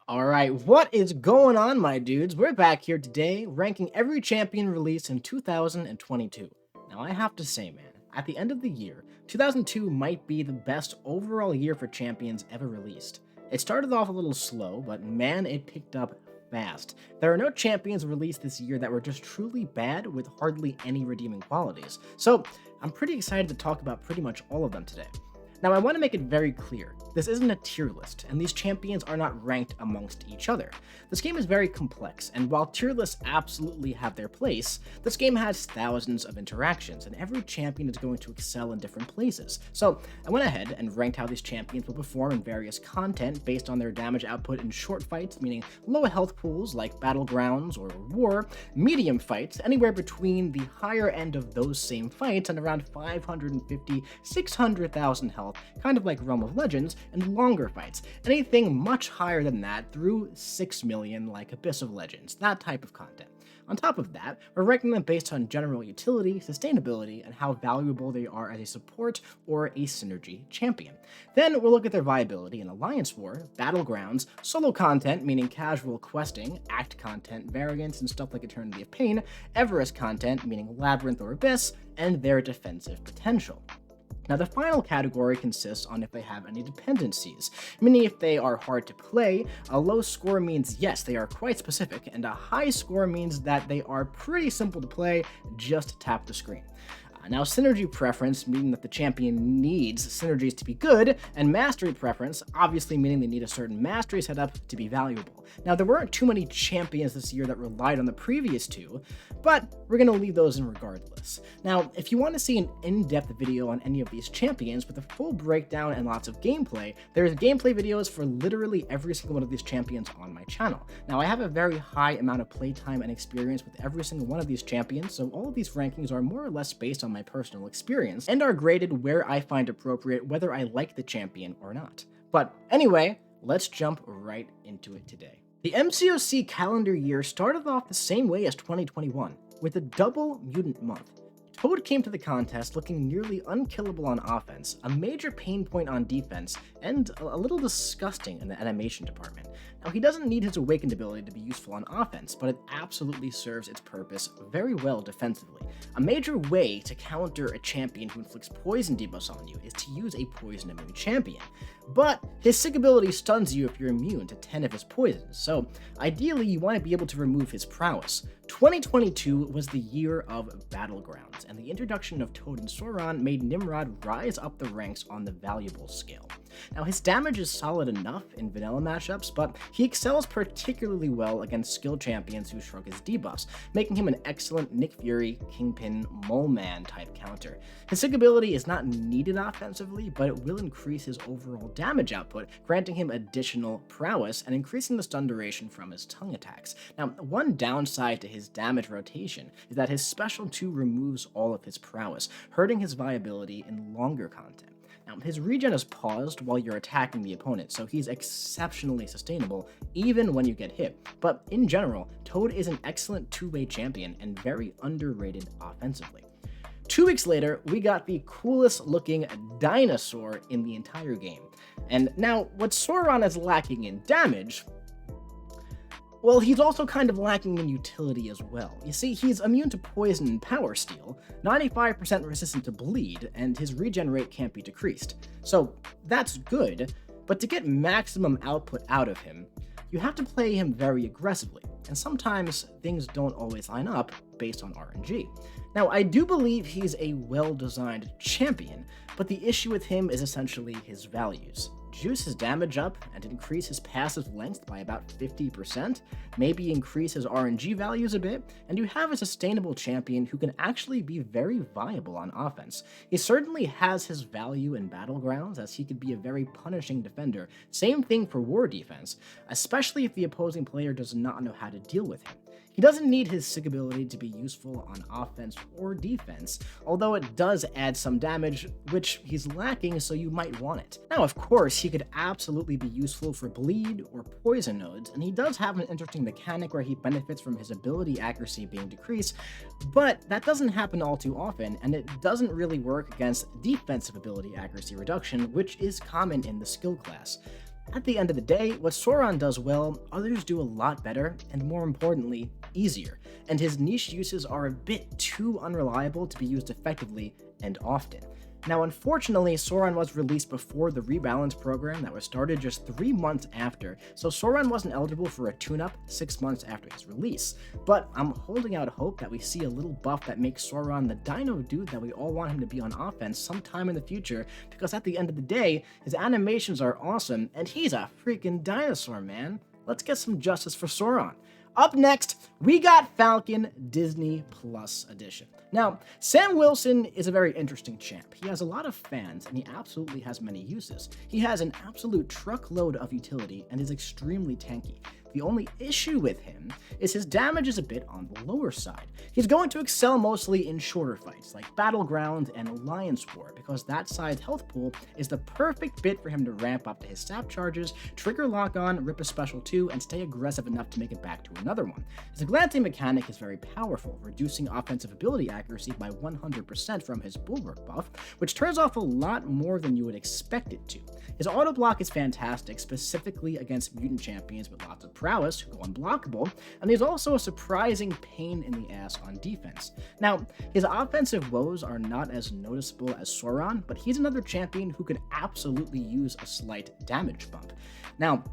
Alright, what is going on, my dudes? We're back here today, ranking every champion released in 2022. Now, I have to say, man, at the end of the year, 2002 might be the best overall year for champions ever released. It started off a little slow, but man, it picked up fast. There are no champions released this year that were just truly bad with hardly any redeeming qualities. So, I'm pretty excited to talk about pretty much all of them today. Now, I want to make it very clear, this isn't a tier list, and these champions are not ranked amongst each other. This game is very complex, and while tier lists absolutely have their place, this game has thousands of interactions, and every champion is going to excel in different places. So, I went ahead and ranked how these champions will perform in various content based on their damage output in short fights, meaning low health pools like Battlegrounds or War, medium fights, anywhere between the higher end of those same fights and around 550, 600,000 health, kind of like Realm of Legends, and longer fights, anything much higher than that through 6 million like Abyss of Legends, that type of content. On top of that, we're ranking them based on general utility, sustainability, and how valuable they are as a support or a synergy champion. Then we'll look at their viability in Alliance War, Battlegrounds, solo content, meaning casual questing, act content, variants, and stuff like Eternity of Pain, Everest content, meaning Labyrinth or Abyss, and their defensive potential. Now, the final category consists on if they have any dependencies, meaning if they are hard to play, a low score means yes, they are quite specific, and a high score means that they are pretty simple to play, just tap the screen. Now, synergy preference, meaning that the champion needs synergies to be good, and mastery preference, obviously meaning they need a certain mastery setup to be valuable. Now, there weren't too many champions this year that relied on the previous two, but we're going to leave those in regardless. Now, if you want to see an in-depth video on any of these champions with a full breakdown and lots of gameplay, there's gameplay videos for literally every single one of these champions on my channel. Now, I have a very high amount of playtime and experience with every single one of these champions, so all of these rankings are more or less based on my personal experience and are graded where I find appropriate, whether I like the champion or not. But anyway, let's jump right into it today. The MCOC calendar year started off the same way as 2021, with a double mutant month. Toad came to the contest looking nearly unkillable on offense, a major pain point on defense, and a little disgusting in the animation department. Now, he doesn't need his awakened ability to be useful on offense, but it absolutely serves its purpose very well defensively. A major way to counter a champion who inflicts poison debuffs on you is to use a poison immune champion. But his sick ability stuns you if you're immune to 10 of his poisons, so ideally you want to be able to remove his prowess. 2022 was the year of Battlegrounds, and the introduction of Toad and Sauron made Nimrod rise up the ranks on the valuable scale. Now, his damage is solid enough in vanilla matchups, but he excels particularly well against skill champions who shrug his debuffs, making him an excellent Nick Fury, Kingpin, Mole Man type counter. His sick ability is not needed offensively, but it will increase his overall damage output, granting him additional prowess and increasing the stun duration from his tongue attacks. Now, one downside to his damage rotation is that his special 2 removes all of his prowess, hurting his viability in longer content. Now, his regen is paused while you're attacking the opponent, so he's exceptionally sustainable even when you get hit. But in general, Toad is an excellent two-way champion and very underrated offensively. 2 weeks later, we got the coolest looking dinosaur in the entire game. And now, what Sauron is lacking in damage, well, he's also kind of lacking in utility as well. You see, he's immune to poison and power steal, 95% resistant to bleed, and his regen rate can't be decreased. So that's good, but to get maximum output out of him, you have to play him very aggressively, and sometimes things don't always line up based on RNG. Now, I do believe he's a well-designed champion, but the issue with him is essentially his values. Juice his damage up and increase his passive length by about 50%, maybe increase his RNG values a bit, and you have a sustainable champion who can actually be very viable on offense. He certainly has his value in Battlegrounds, as he could be a very punishing defender. Same thing for war defense, especially if the opposing player does not know how to deal with him. He doesn't need his sick ability to be useful on offense or defense, although it does add some damage, which he's lacking, so you might want it. Now, of course, he could absolutely be useful for bleed or poison nodes, and he does have an interesting mechanic where he benefits from his ability accuracy being decreased, but that doesn't happen all too often, and it doesn't really work against defensive ability accuracy reduction, which is common in the skill class. At the end of the day, what Sauron does well, others do a lot better, and more importantly, easier, and his niche uses are a bit too unreliable to be used effectively and often. Now, unfortunately, Sauron was released before the rebalance program that was started just 3 months after, so Sauron wasn't eligible for a tune-up 6 months after his release. But I'm holding out hope that we see a little buff that makes Sauron the dino dude that we all want him to be on offense sometime in the future, because at the end of the day, his animations are awesome, and he's a freaking dinosaur, man. Let's get some justice for Sauron. Up next, we got Falcon Disney Plus Edition. Now, Sam Wilson is a very interesting champ. He has a lot of fans, and he absolutely has many uses. He has an absolute truckload of utility and is extremely tanky. The only issue with him is his damage is a bit on the lower side. He's going to excel mostly in shorter fights, like Battleground and Alliance War, because that side's health pool is the perfect bit for him to ramp up to his sap charges, trigger lock-on, rip a special 2, and stay aggressive enough to make it back to another one. His glancing mechanic is very powerful, reducing offensive ability accuracy by 100% from his Bulwark buff, which turns off a lot more than you would expect it to. His auto block is fantastic, specifically against mutant champions with lots of prowess who go unblockable, and he's also a surprising pain in the ass on defense. Now, his offensive woes are not as noticeable as Sauron, but he's another champion who could absolutely use a slight damage bump. Now,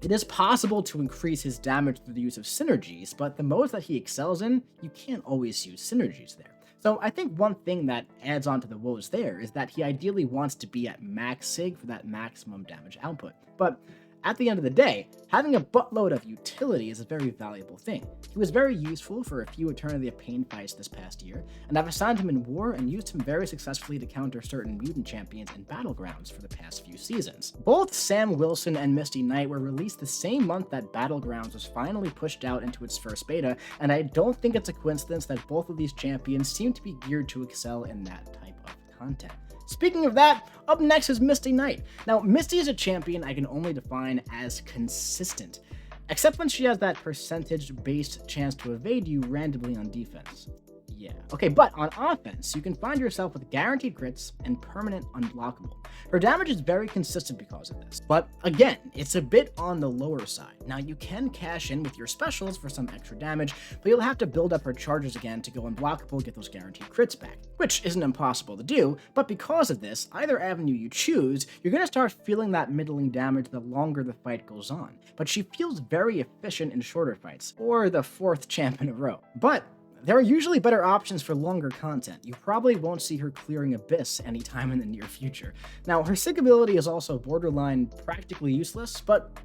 it is possible to increase his damage through the use of synergies, but the modes that he excels in, you can't always use synergies there. So I think one thing that adds on to the woes there is that he ideally wants to be at max sig for that maximum damage output. But at the end of the day, having a buttload of utility is a very valuable thing. He was very useful for a few Eternity of Pain fights this past year, and I've assigned him in War and used him very successfully to counter certain mutant champions in Battlegrounds for the past few seasons. Both Sam Wilson and Misty Knight were released the same month that Battlegrounds was finally pushed out into its first beta, and I don't think it's a coincidence that both of these champions seem to be geared to excel in that type of content. Speaking of that, up next is Misty Knight. Now, Misty is a champion I can only define as consistent, except when she has that percentage-based chance to evade you randomly on defense. Yeah. Okay, but on offense, you can find yourself with guaranteed crits and permanent unblockable. Her damage is very consistent because of this, but again, it's a bit on the lower side. Now, you can cash in with your specials for some extra damage, but you'll have to build up her charges again to go unblockable and get those guaranteed crits back, which isn't impossible to do, but because of this, either avenue you choose, you're going to start feeling that middling damage the longer the fight goes on. But she feels very efficient in shorter fights, or the 4th champ in a row. But there are usually better options for longer content. You probably won't see her clearing Abyss anytime in the near future. Now, her sig ability is also borderline practically useless, but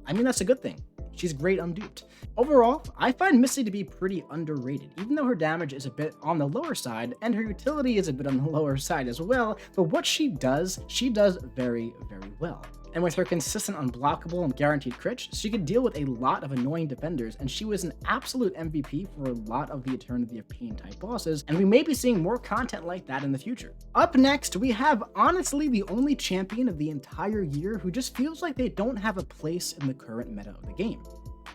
I mean, that's a good thing. She's great unduped. Overall, I find Misty to be pretty underrated, even though her damage is a bit on the lower side, and her utility is a bit on the lower side as well, but what she does very, very well. And with her consistent unblockable and guaranteed crits, she could deal with a lot of annoying defenders, and she was an absolute MVP for a lot of the Eternity of Pain type bosses, and we may be seeing more content like that in the future. Up next, we have honestly the only champion of the entire year who just feels like they don't have a place in the current meta of the game.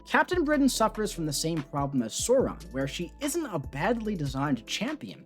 Captain Britain suffers from the same problem as Sauron, where she isn't a badly designed champion,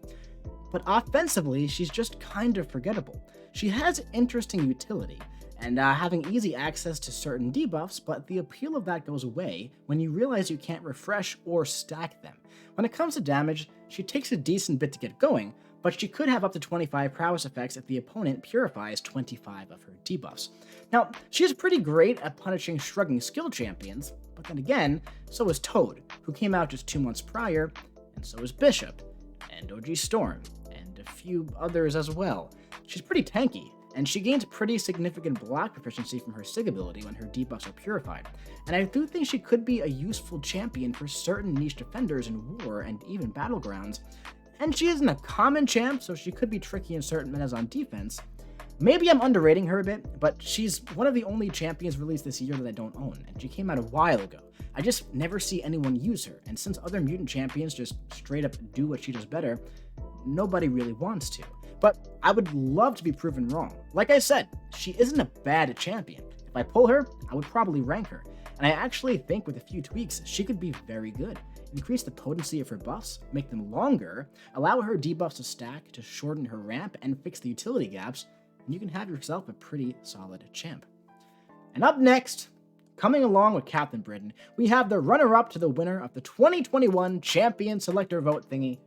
but offensively, she's just kind of forgettable. She has interesting utility, and having easy access to certain debuffs, but the appeal of that goes away when you realize you can't refresh or stack them. When it comes to damage, she takes a decent bit to get going, but she could have up to 25 prowess effects if the opponent purifies 25 of her debuffs. Now, she is pretty great at punishing shrugging skill champions, but then again, so is Toad, who came out just 2 months prior, and so is Bishop, and OG Storm, and a few others as well. She's pretty tanky, and she gains pretty significant block proficiency from her sig ability when her debuffs are purified, and I do think she could be a useful champion for certain niche defenders in War and even Battlegrounds, and she isn't a common champ, so she could be tricky in certain metas on defense. Maybe I'm underrating her a bit, but she's one of the only champions released this year that I don't own, and she came out a while ago. I just never see anyone use her, and since other mutant champions just straight up do what she does better, nobody really wants to. But I would love to be proven wrong. Like I said, she isn't a bad champion. If I pull her, I would probably rank her, and I actually think with a few tweaks, she could be very good. Increase the potency of her buffs, make them longer, allow her debuffs to stack to shorten her ramp, and fix the utility gaps, and you can have yourself a pretty solid champ. And up next, coming along with Captain Britain, we have the runner-up to the winner of the 2021 Champion Selector Vote thingy,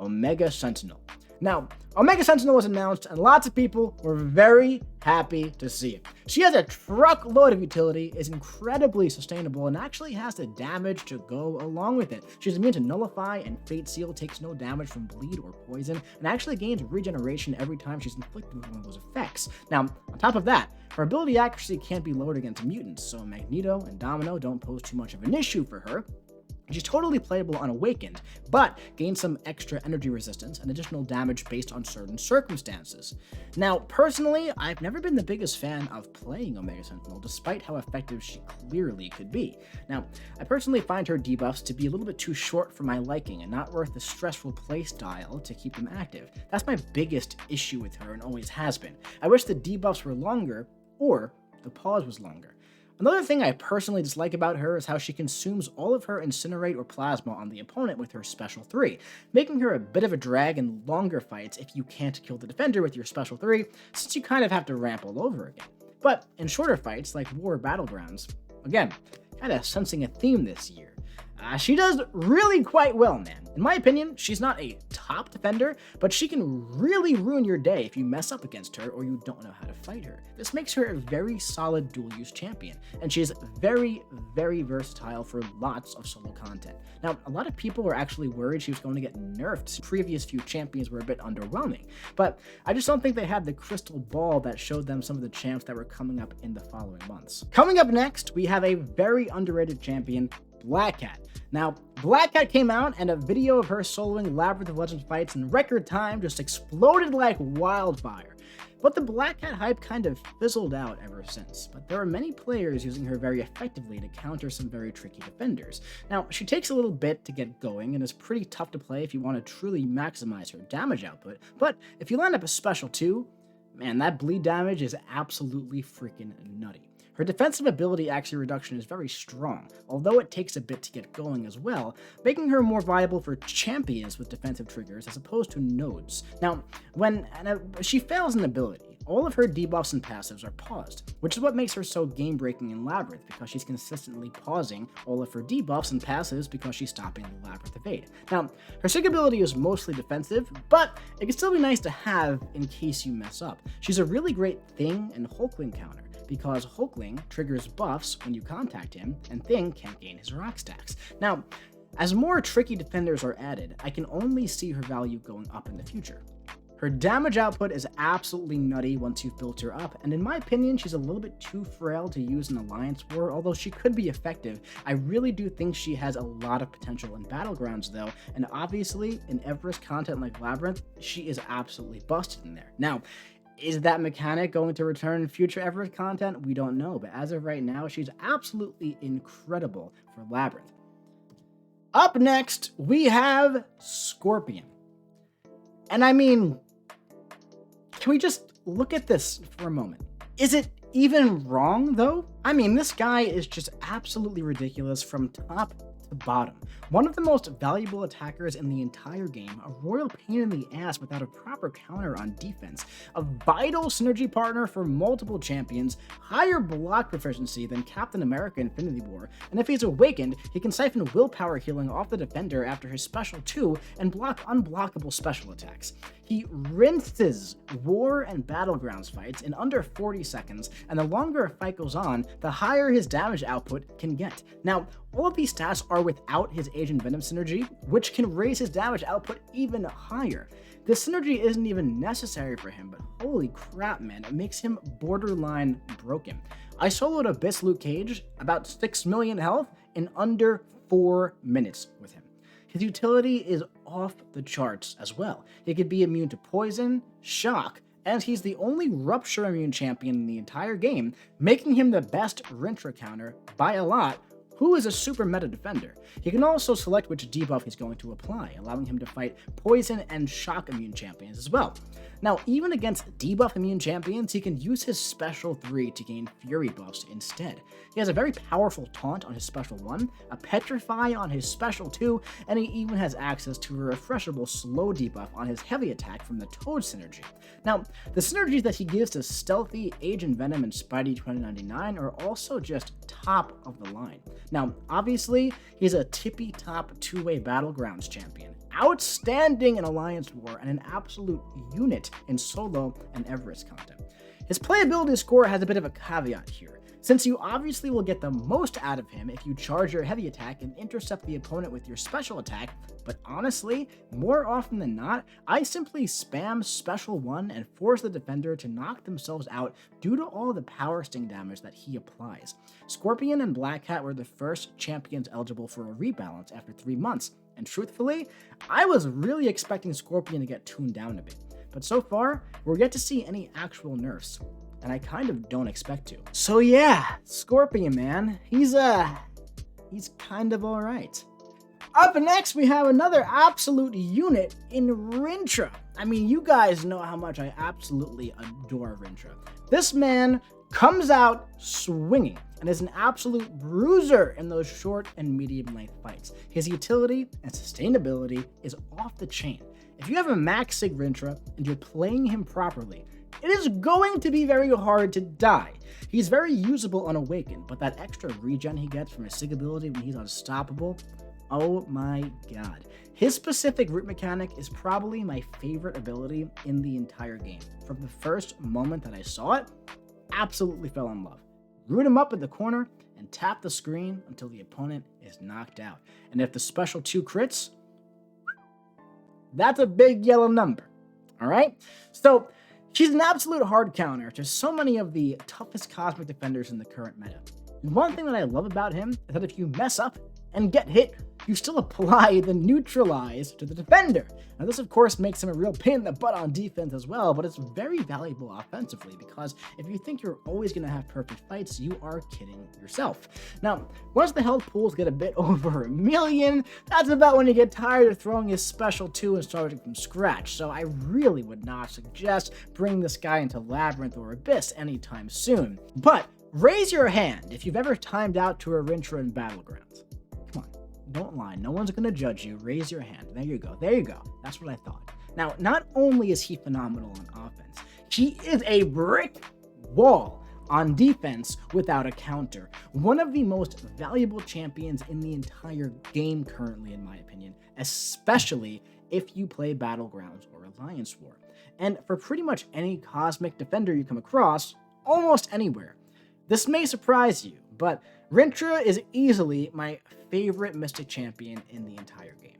Omega Sentinel. Now, Omega Sentinel was announced, and lots of people were very happy to see it. She has a truckload of utility, is incredibly sustainable, and actually has the damage to go along with it. She's immune to Nullify, and Fate Seal takes no damage from bleed or poison, and actually gains regeneration every time she's inflicted with one of those effects. Now, on top of that, her ability accuracy can't be lowered against mutants, so Magneto and Domino don't pose too much of an issue for her. She's totally playable unawakened, but gains some extra energy resistance and additional damage based on certain circumstances. Now, personally, I've never been the biggest fan of playing Omega Sentinel, despite how effective she clearly could be. Now, I personally find her debuffs to be a little bit too short for my liking and not worth the stressful playstyle to keep them active. That's my biggest issue with her and always has been. I wish the debuffs were longer, or the pause was longer. Another thing I personally dislike about her is how she consumes all of her Incinerate or Plasma on the opponent with her Special 3, making her a bit of a drag in longer fights if you can't kill the defender with your Special 3, since you kind of have to ramp all over again. But in shorter fights, like War Battlegrounds, again, kind of sensing a theme this year, she does really quite well, man. In my opinion, she's not a top defender, but she can really ruin your day if you mess up against her or you don't know how to fight her. This makes her a very solid dual-use champion, and she is very, very versatile for lots of solo content. Now, a lot of people were actually worried she was going to get nerfed. Previous few champions were a bit underwhelming, but I just don't think they had the crystal ball that showed them some of the champs that were coming up in the following months. Coming up next, we have a very underrated champion, Black Cat. Now, Black Cat came out, and a video of her soloing Labyrinth of Legends fights in record time just exploded like wildfire. But the Black Cat hype kind of fizzled out ever since, but there are many players using her very effectively to counter some very tricky defenders. Now, she takes a little bit to get going and is pretty tough to play if you want to truly maximize her damage output, but if you line up a special 2, man, that bleed damage is absolutely freaking nutty. Her defensive ability accuracy reduction is very strong, although it takes a bit to get going as well, making her more viable for champions with defensive triggers as opposed to nodes. Now, when she fails an ability, all of her debuffs and passives are paused, which is what makes her so game-breaking in Labyrinth, because she's consistently pausing all of her debuffs and passives because she's stopping the Labyrinth evade. Now, her Sig ability is mostly defensive, but it can still be nice to have in case you mess up. She's a really great Thing and Hulkling counter, because Hulkling triggers buffs when you contact him, and Thing can't gain his rock stacks. Now, as more tricky defenders are added, I can only see her value going up in the future. Her damage output is absolutely nutty once you've built her up, and in my opinion, she's a little bit too frail to use in Alliance War. Although she could be effective, I really do think she has a lot of potential in Battlegrounds though, and obviously in Everest content like Labyrinth, she is absolutely busted in there. Now, is that mechanic going to return in future Everest content? We don't know, but as of right now, she's absolutely incredible for Labyrinth. Up next, we have Scorpion. And I mean, can we just look at this for a moment? Is it even wrong, though? I mean, this guy is just absolutely ridiculous from top to bottom. One of the most valuable attackers in the entire game, a royal pain in the ass without a proper counter on defense, a vital synergy partner for multiple champions, higher block proficiency than Captain America Infinity War, and if he's awakened, he can siphon willpower healing off the defender after his special 2 and block unblockable special attacks. He rinses War and Battlegrounds fights in under 40 seconds, and the longer a fight goes on, the higher his damage output can get. Now, all of these stats are without his Agent Venom synergy, which can raise his damage output even higher. This synergy isn't even necessary for him, but holy crap, man, it makes him borderline broken. I soloed Abyss Luke Cage, about 6 million health, in under 4 minutes with him. His utility is off the charts as well. He could be immune to poison, shock, and he's the only rupture immune champion in the entire game, making him the best Rintrah counter by a lot who is a super meta defender. He can also select which debuff he's going to apply, allowing him to fight poison and shock immune champions as well. Now, even against debuff immune champions, he can use his special 3 to gain fury buffs instead. He has a very powerful taunt on his special 1, a petrify on his special 2, and he even has access to a refreshable slow debuff on his heavy attack from the Toad synergy. Now, the synergies that he gives to Stealthy, Agent Venom, and Spidey 2099 are also just top of the line. Now, obviously, he's a tippy top 2-way Battlegrounds champion, outstanding in Alliance War, and an absolute unit in solo and Everest content. His playability score has a bit of a caveat here, since you obviously will get the most out of him if you charge your heavy attack and intercept the opponent with your special attack, but honestly, more often than not, I simply spam special 1 and force the defender to knock themselves out due to all the power sting damage that he applies. Scorpion and Black Cat were the first champions eligible for a rebalance after 3 months, and truthfully, I was really expecting Scorpion to get tuned down a bit, but so far, we're yet to see any actual nerfs, and I kind of don't expect to. So yeah, Scorpion, man, he's kind of alright. Up next, we have another absolute unit in Rintrah. I mean, you guys know how much I absolutely adore Rintrah. This man comes out swinging and is an absolute bruiser in those short and medium length fights. His utility and sustainability is off the chain. If you have a max Sig Rintrah and you're playing him properly, it is going to be very hard to die. He's very usable on Awaken, but that extra regen he gets from his Sig ability when he's unstoppable, oh my god. His specific root mechanic is probably my favorite ability in the entire game. From the first moment that I saw it, absolutely fell in love. Root him up in the corner and tap the screen until the opponent is knocked out. And if the special 2 crits, that's a big yellow number. Alright? So, she's an absolute hard counter to so many of the toughest cosmic defenders in the current meta. And one thing that I love about him is that if you mess up and get hit, you still apply the neutralize to the defender. Now this of course makes him a real pain in the butt on defense as well, but it's very valuable offensively because if you think you're always going to have perfect fights, you are kidding yourself. Now, once the health pools get a bit over 1 million, that's about when you get tired of throwing his special 2 and starting from scratch, so I really would not suggest bringing this guy into Labyrinth or Abyss anytime soon. But raise your hand if you've ever timed out to a Rintrah in Battlegrounds. Come on, don't lie. No one's going to judge you. Raise your hand. There you go. There you go. That's what I thought. Now, not only is he phenomenal on offense, he is a brick wall on defense without a counter. One of the most valuable champions in the entire game currently, in my opinion, especially if you play Battlegrounds or Alliance War. And for pretty much any cosmic defender you come across, almost anywhere. This may surprise you, but Rintrah is easily my favorite Mystic champion in the entire game.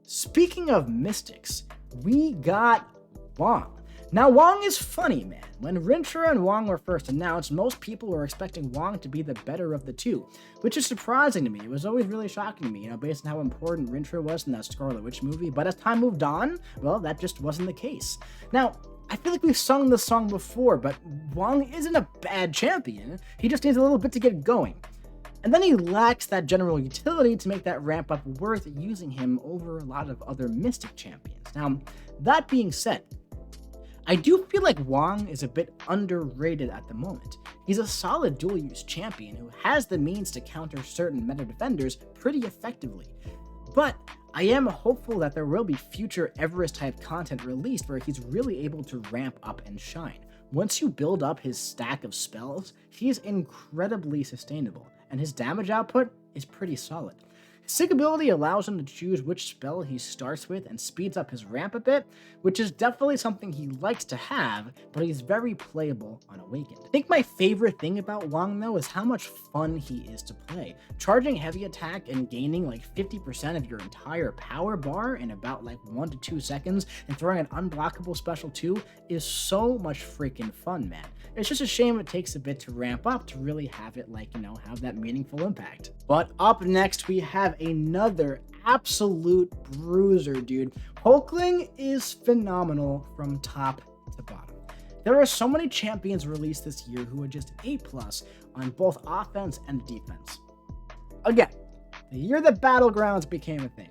Speaking of Mystics, we got Wong. Now, Wong is funny, man. When Rintrah and Wong were first announced, most people were expecting Wong to be the better of the two, which is surprising to me. It was always really shocking to me, based on how important Rintrah was in that Scarlet Witch movie, but as time moved on, well, that just wasn't the case. Now, I feel like we've sung this song before, but Wong isn't a bad champion. He just needs a little bit to get going. And then he lacks that general utility to make that ramp up worth using him over a lot of other Mystic champions. Now, that being said, I do feel like Wong is a bit underrated at the moment. He's a solid dual-use champion who has the means to counter certain meta defenders pretty effectively. But I am hopeful that there will be future Everest-type content released where he's really able to ramp up and shine. Once you build up his stack of spells, he is incredibly sustainable, and his damage output is pretty solid. His Sig ability allows him to choose which spell he starts with and speeds up his ramp a bit, which is definitely something he likes to have, but he's very playable on Awakened. I think my favorite thing about Wong though is how much fun he is to play. Charging heavy attack and gaining like 50% of your entire power bar in about like 1 to 2 seconds and throwing an unblockable special 2 is so much freaking fun, man. It's just a shame it takes a bit to ramp up to really have it have that meaningful impact. But up next we have another absolute bruiser, dude. Hulkling is phenomenal from top to bottom. There are so many champions released this year who are just A+ on both offense and defense. Again, the year that Battlegrounds became a thing.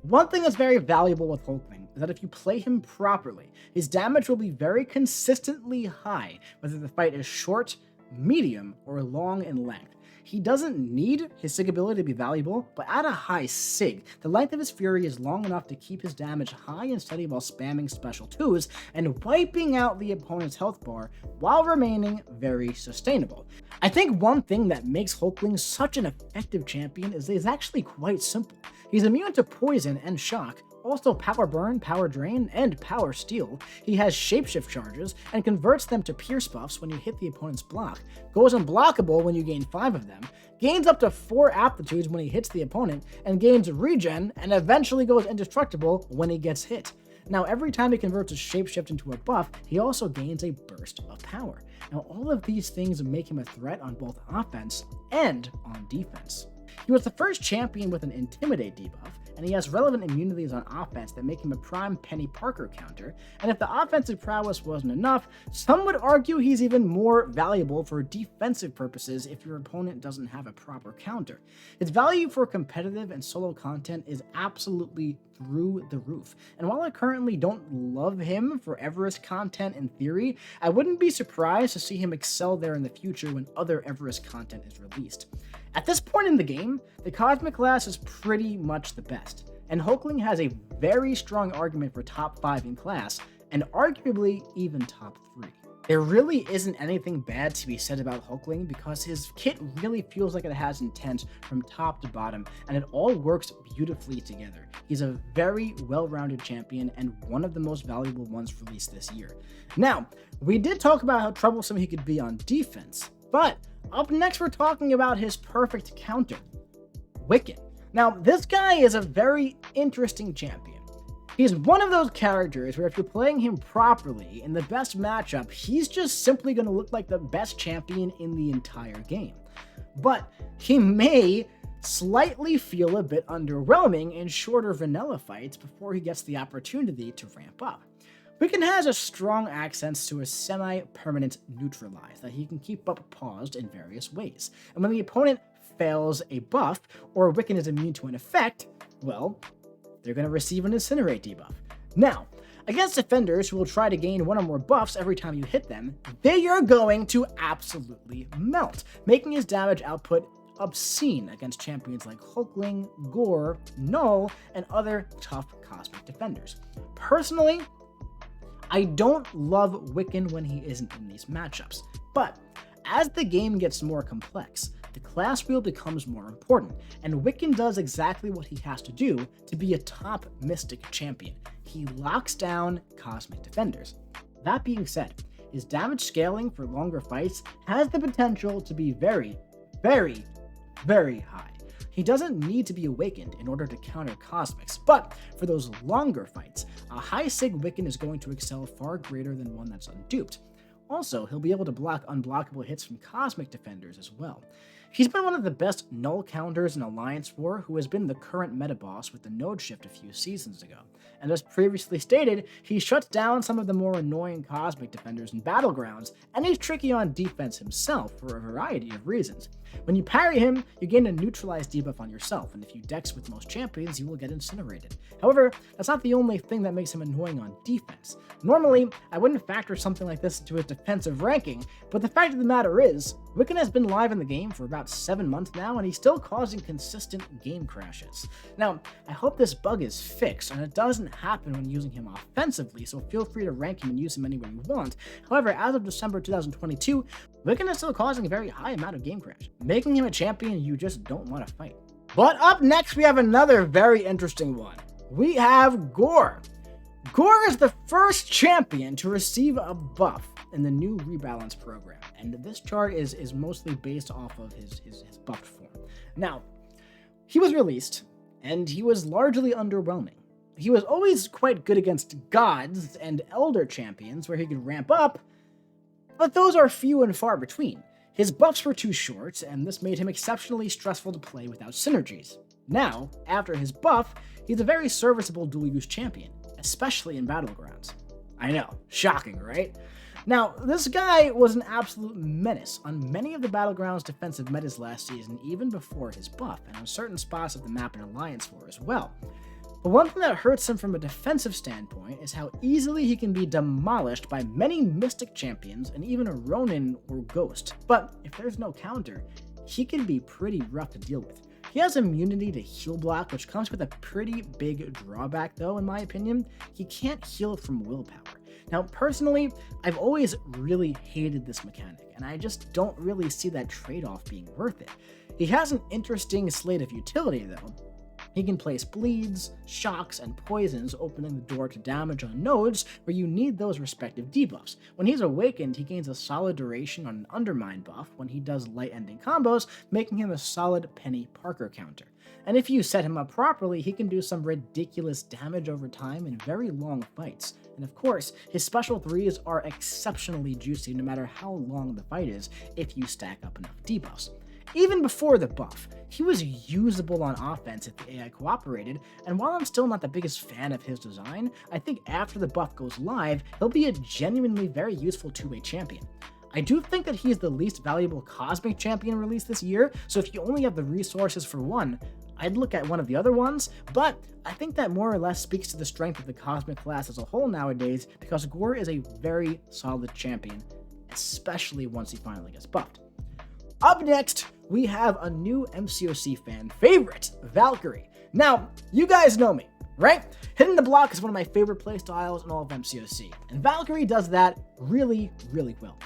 One thing that's very valuable with Hulkling is that if you play him properly, his damage will be very consistently high, whether the fight is short, medium, or long in length. He doesn't need his sig ability to be valuable, but at a high sig, the length of his fury is long enough to keep his damage high and steady while spamming special 2s and wiping out the opponent's health bar while remaining very sustainable. I think one thing that makes Hulkling such an effective champion is that he's actually quite simple. He's immune to poison and shock, also power burn, power drain, and power steal. He has shapeshift charges and converts them to pierce buffs when you hit the opponent's block, goes unblockable when you gain 5 of them, gains up to 4 aptitudes when he hits the opponent, and gains regen, and eventually goes indestructible when he gets hit. Now, every time he converts a shapeshift into a buff, he also gains a burst of power. Now, all of these things make him a threat on both offense and on defense. He was the first champion with an Intimidate debuff, and he has relevant immunities on offense that make him a prime Penny Parker counter, and if the offensive prowess wasn't enough, some would argue he's even more valuable for defensive purposes if your opponent doesn't have a proper counter. His value for competitive and solo content is absolutely through the roof, and while I currently don't love him for Everest content in theory, I wouldn't be surprised to see him excel there in the future when other Everest content is released. At this point in the game, the Cosmic class is pretty much the best, and Hulkling has a very strong argument for top 5 in class, and arguably even top 3. There really isn't anything bad to be said about Hulkling because his kit really feels like it has intent from top to bottom, and it all works beautifully together. He's a very well-rounded champion and one of the most valuable ones released this year. Now, we did talk about how troublesome he could be on defense, but up next we're talking about his perfect counter, Wiccan. Now, this guy is a very interesting champion. He's one of those characters where if you're playing him properly in the best matchup, he's just simply going to look like the best champion in the entire game. But he may slightly feel a bit underwhelming in shorter vanilla fights before he gets the opportunity to ramp up. Wiccan has a strong accents to a semi-permanent neutralize that he can keep up paused in various ways. And when the opponent fails a buff, or Wiccan is immune to an effect, well, they're going to receive an Incinerate debuff. Now, against defenders who will try to gain 1 or more buffs every time you hit them, they are going to absolutely melt, making his damage output obscene against champions like Hulkling, Gorr, Null, and other tough cosmic defenders. Personally, I don't love Wiccan when he isn't in these matchups, but as the game gets more complex, the class wheel becomes more important, and Wiccan does exactly what he has to do to be a top Mystic champion. He locks down cosmic defenders. That being said, his damage scaling for longer fights has the potential to be very, very, very high. He doesn't need to be awakened in order to counter cosmics, but for those longer fights, a high sig Wiccan is going to excel far greater than one that's unduped. Also, he'll be able to block unblockable hits from cosmic defenders as well. He's been one of the best null counters in Alliance War, who has been the current meta boss with the node shift a few seasons ago. And as previously stated, he shuts down some of the more annoying cosmic defenders in Battlegrounds, and he's tricky on defense himself for a variety of reasons. When you parry him, you gain a neutralized debuff on yourself, and if you dex with most champions, you will get incinerated. However, that's not the only thing that makes him annoying on defense. Normally, I wouldn't factor something like this into his defensive ranking, but the fact of the matter is, Wiccan has been live in the game for about 7 months now, and he's still causing consistent game crashes. Now, I hope this bug is fixed, and it doesn't happen when using him offensively, so feel free to rank him and use him anywhere you want. However, as of December 2022, Wiccan is still causing a very high amount of game crash, making him a champion you just don't want to fight. But up next, we have another very interesting one. We have Gorr. Gorr is the first champion to receive a buff in the new rebalance program, and this chart is mostly based off of his buffed form. Now, he was released, and he was largely underwhelming. He was always quite good against gods and elder champions where he could ramp up, but those are few and far between. His buffs were too short, and this made him exceptionally stressful to play without synergies. Now, after his buff, he's a very serviceable dual-use champion, especially in Battlegrounds. I know, shocking, right? Now, this guy was an absolute menace on many of the Battlegrounds defensive metas last season, even before his buff, and on certain spots of the map in Alliance War as well. But one thing that hurts him from a defensive standpoint is how easily he can be demolished by many Mystic champions and even a Ronin or Ghost. But if there's no counter, he can be pretty rough to deal with. He has immunity to heal block, which comes with a pretty big drawback though, in my opinion. He can't heal from willpower. Now, personally, I've always really hated this mechanic, and I just don't really see that trade-off being worth it. He has an interesting slate of utility though. He can place bleeds, shocks, and poisons, opening the door to damage on nodes where you need those respective debuffs. When he's awakened, he gains a solid duration on an undermine buff when he does light ending combos, making him a solid Penny Parker counter. And if you set him up properly, he can do some ridiculous damage over time in very long fights. And of course, his special 3s are exceptionally juicy no matter how long the fight is if you stack up enough debuffs. Even before the buff, he was usable on offense if the AI cooperated, and while I'm still not the biggest fan of his design, I think after the buff goes live, he'll be a genuinely very useful two-way champion. I do think that he is the least valuable Cosmic champion released this year, so if you only have the resources for one, I'd look at one of the other ones, but I think that more or less speaks to the strength of the Cosmic class as a whole nowadays, because Gorr is a very solid champion, especially once he finally gets buffed. Up next, we have a new MCOC fan favorite, Valkyrie. Now, you guys know me, right? Hitting the block is one of my favorite playstyles in all of MCOC, and Valkyrie does that really, really well.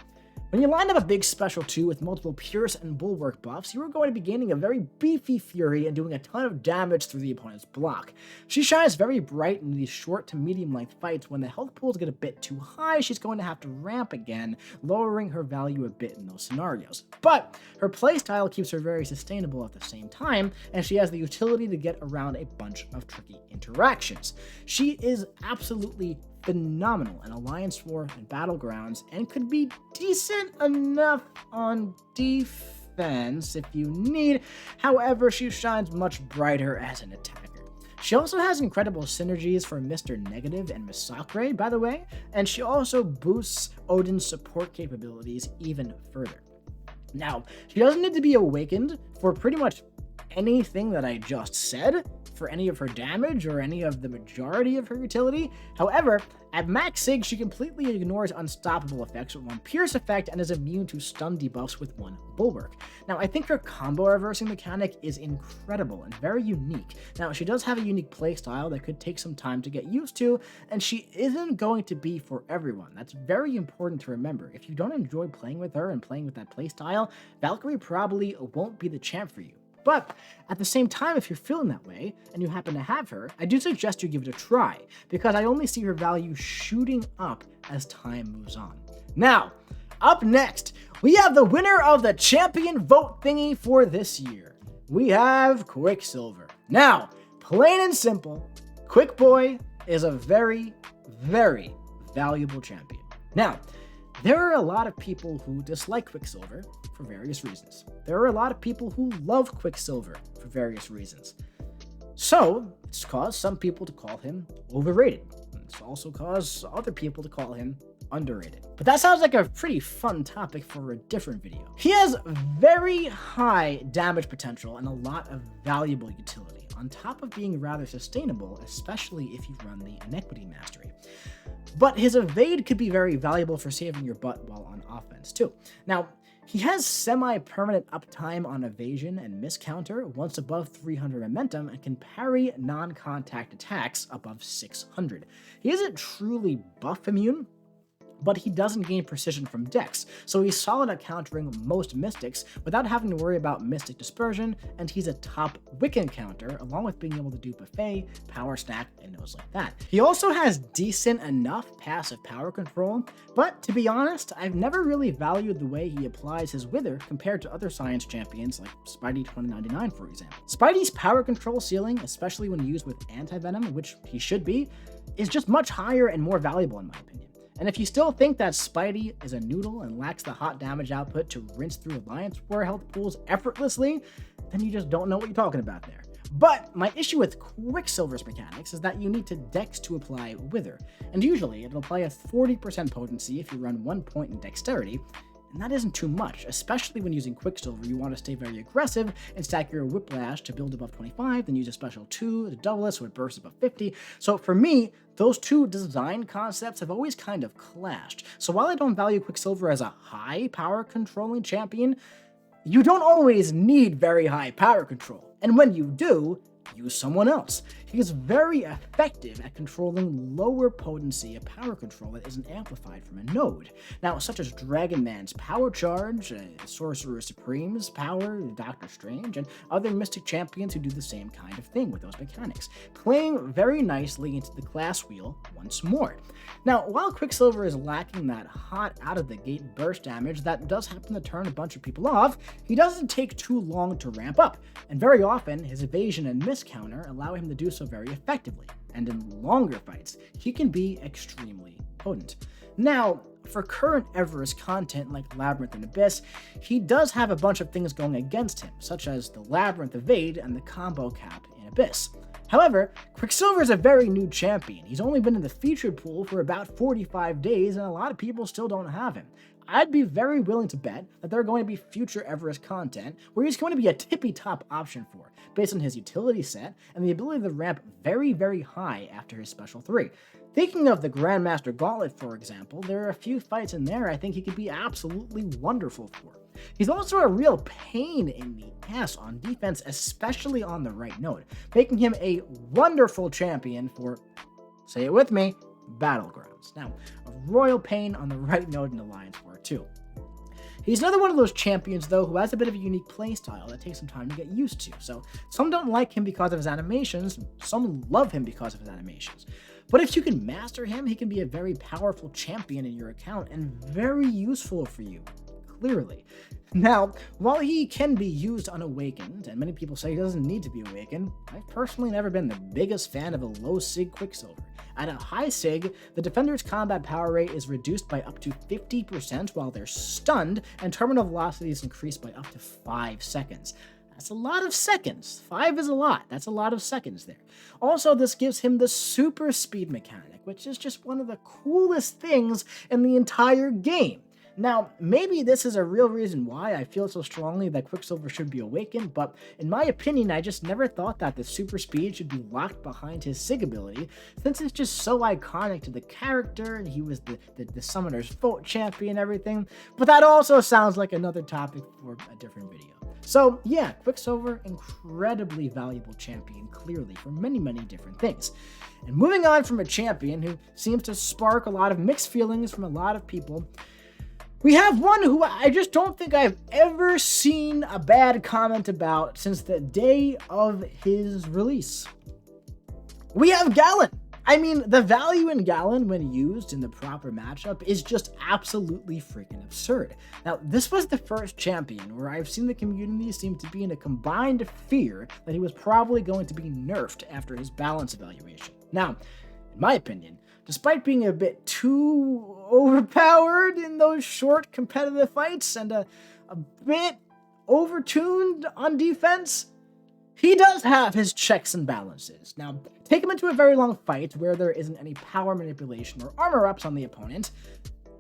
When you line up a big special 2 with multiple Pierce and Bulwark buffs, you are going to be gaining a very beefy Fury and doing a ton of damage through the opponent's block. She shines very bright in these short to medium length fights. When the health pools get a bit too high, she's going to have to ramp again, lowering her value a bit in those scenarios. But her playstyle keeps her very sustainable at the same time, and she has the utility to get around a bunch of tricky interactions. She is absolutely phenomenal in Alliance War and Battlegrounds, and could be decent enough on defense if you need. However, she shines much brighter as an attacker. She also has incredible synergies for Mr. Negative and MCOC, by the way, and she also boosts Odin's support capabilities even further. Now, she doesn't need to be awakened for pretty much anything that I just said, for any of her damage or any of the majority of her utility. However, at max sig, she completely ignores unstoppable effects with one Pierce effect and is immune to stun debuffs with one Bulwark. Now, I think her combo reversing mechanic is incredible and very unique. Now, she does have a unique playstyle that could take some time to get used to, and she isn't going to be for everyone. That's very important to remember. If you don't enjoy playing with her and playing with that playstyle, Valkyrie probably won't be the champ for you. But at the same time, if you're feeling that way and you happen to have her, I do suggest you give it a try, because I only see her value shooting up as time moves on. Now, up next, we have the winner of the champion vote thingy for this year. We have Quicksilver. Now, plain and simple, Quick Boy is a very, very valuable champion. Now, there are a lot of people who dislike Quicksilver for various reasons. There are a lot of people who love Quicksilver for various reasons. So, it's caused some people to call him overrated. It's also caused other people to call him underrated. But that sounds like a pretty fun topic for a different video. He has very high damage potential and a lot of valuable utility, on top of being rather sustainable, especially if you run the Inequity Mastery. But his evade could be very valuable for saving your butt while on offense too. Now, he has semi-permanent uptime on evasion and miss counter once above 300 momentum, and can parry non-contact attacks above 600. He isn't truly buff immune, but he doesn't gain precision from Dex, so he's solid at countering most Mystics without having to worry about Mystic Dispersion, and he's a top Wiccan counter, along with being able to do Buffet, Power Stack, and nodes like that. He also has decent enough passive power control, but to be honest, I've never really valued the way he applies his Wither compared to other Science champions like Spidey 2099, for example. Spidey's power control ceiling, especially when used with Anti-Venom, which he should be, is just much higher and more valuable in my opinion. And if you still think that Spidey is a noodle and lacks the hot damage output to rinse through Alliance War health pools effortlessly, then you just don't know what you're talking about there. But my issue with Quicksilver's mechanics is that you need to dex to apply Wither, and usually it'll apply a 40% potency if you run 1 point in dexterity, and that isn't too much, especially when using Quicksilver. You want to stay very aggressive and stack your Whiplash to build above 25, then use a special 2 to double it so it bursts above 50. So for me, those two design concepts have always kind of clashed. So while I don't value Quicksilver as a high power controlling champion, you don't always need very high power control. And when you do, use someone else. He is very effective at controlling lower potency of power control that isn't amplified from a node. Now, such as Dragon Man's Power Charge, Sorcerer Supreme's Power, Doctor Strange, and other Mystic champions who do the same kind of thing with those mechanics, playing very nicely into the class wheel once more. Now, while Quicksilver is lacking that hot out-of-the-gate burst damage that does happen to turn a bunch of people off, he doesn't take too long to ramp up, and very often his evasion and miss counter allow him to do so very effectively, and in longer fights, he can be extremely potent. Now, for current Everest content like Labyrinth and Abyss, he does have a bunch of things going against him, such as the Labyrinth evade and the combo cap in Abyss. However, Quicksilver is a very new champion. He's only been in the featured pool for about 45 days, and a lot of people still don't have him. I'd be very willing to bet that there are going to be future Everest content where he's going to be a tippy-top option for, based on his utility set and the ability to ramp very, very high after his special 3. Thinking of the Grandmaster Gauntlet, for example, there are a few fights in there I think he could be absolutely wonderful for. He's also a real pain in the ass on defense, especially on the right node, making him a wonderful champion for, say it with me, Battlegrounds. Now, a royal pain on the right node in Alliance War 2. He's another one of those champions, though, who has a bit of a unique playstyle that takes some time to get used to. So, some don't like him because of his animations, some love him because of his animations. But if you can master him, he can be a very powerful champion in your account and very useful for you, clearly. Now, while he can be used unawakened, and many people say he doesn't need to be awakened, I've personally never been the biggest fan of a low sig Quicksilver. At a high sig, the defender's combat power rate is reduced by up to 50% while they're stunned, and terminal velocity is increased by up to 5 seconds. That's a lot of seconds. 5 is a lot. That's a lot of seconds there. Also, this gives him the super speed mechanic, which is just one of the coolest things in the entire game. Now, maybe this is a real reason why I feel so strongly that Quicksilver should be awakened, but in my opinion, I just never thought that the super speed should be locked behind his sig ability, since it's just so iconic to the character, and he was the Summoner's Vote champion and everything. But that also sounds like another topic for a different video. So yeah, Quicksilver, incredibly valuable champion, clearly, for many, many different things. And moving on from a champion who seems to spark a lot of mixed feelings from a lot of people, we have one who I just don't think I've ever seen a bad comment about since the day of his release. We have Galan. I mean, the value in Galan when used in the proper matchup is just absolutely freaking absurd. Now, this was the first champion where I've seen the community seem to be in a combined fear that he was probably going to be nerfed after his balance evaluation. Now, in my opinion, despite being a bit too overpowered in those short competitive fights and a bit overtuned on defense, he does have his checks and balances. Now, take him into a very long fight where there isn't any power manipulation or armor ups on the opponent,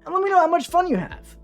and let me know how much fun you have.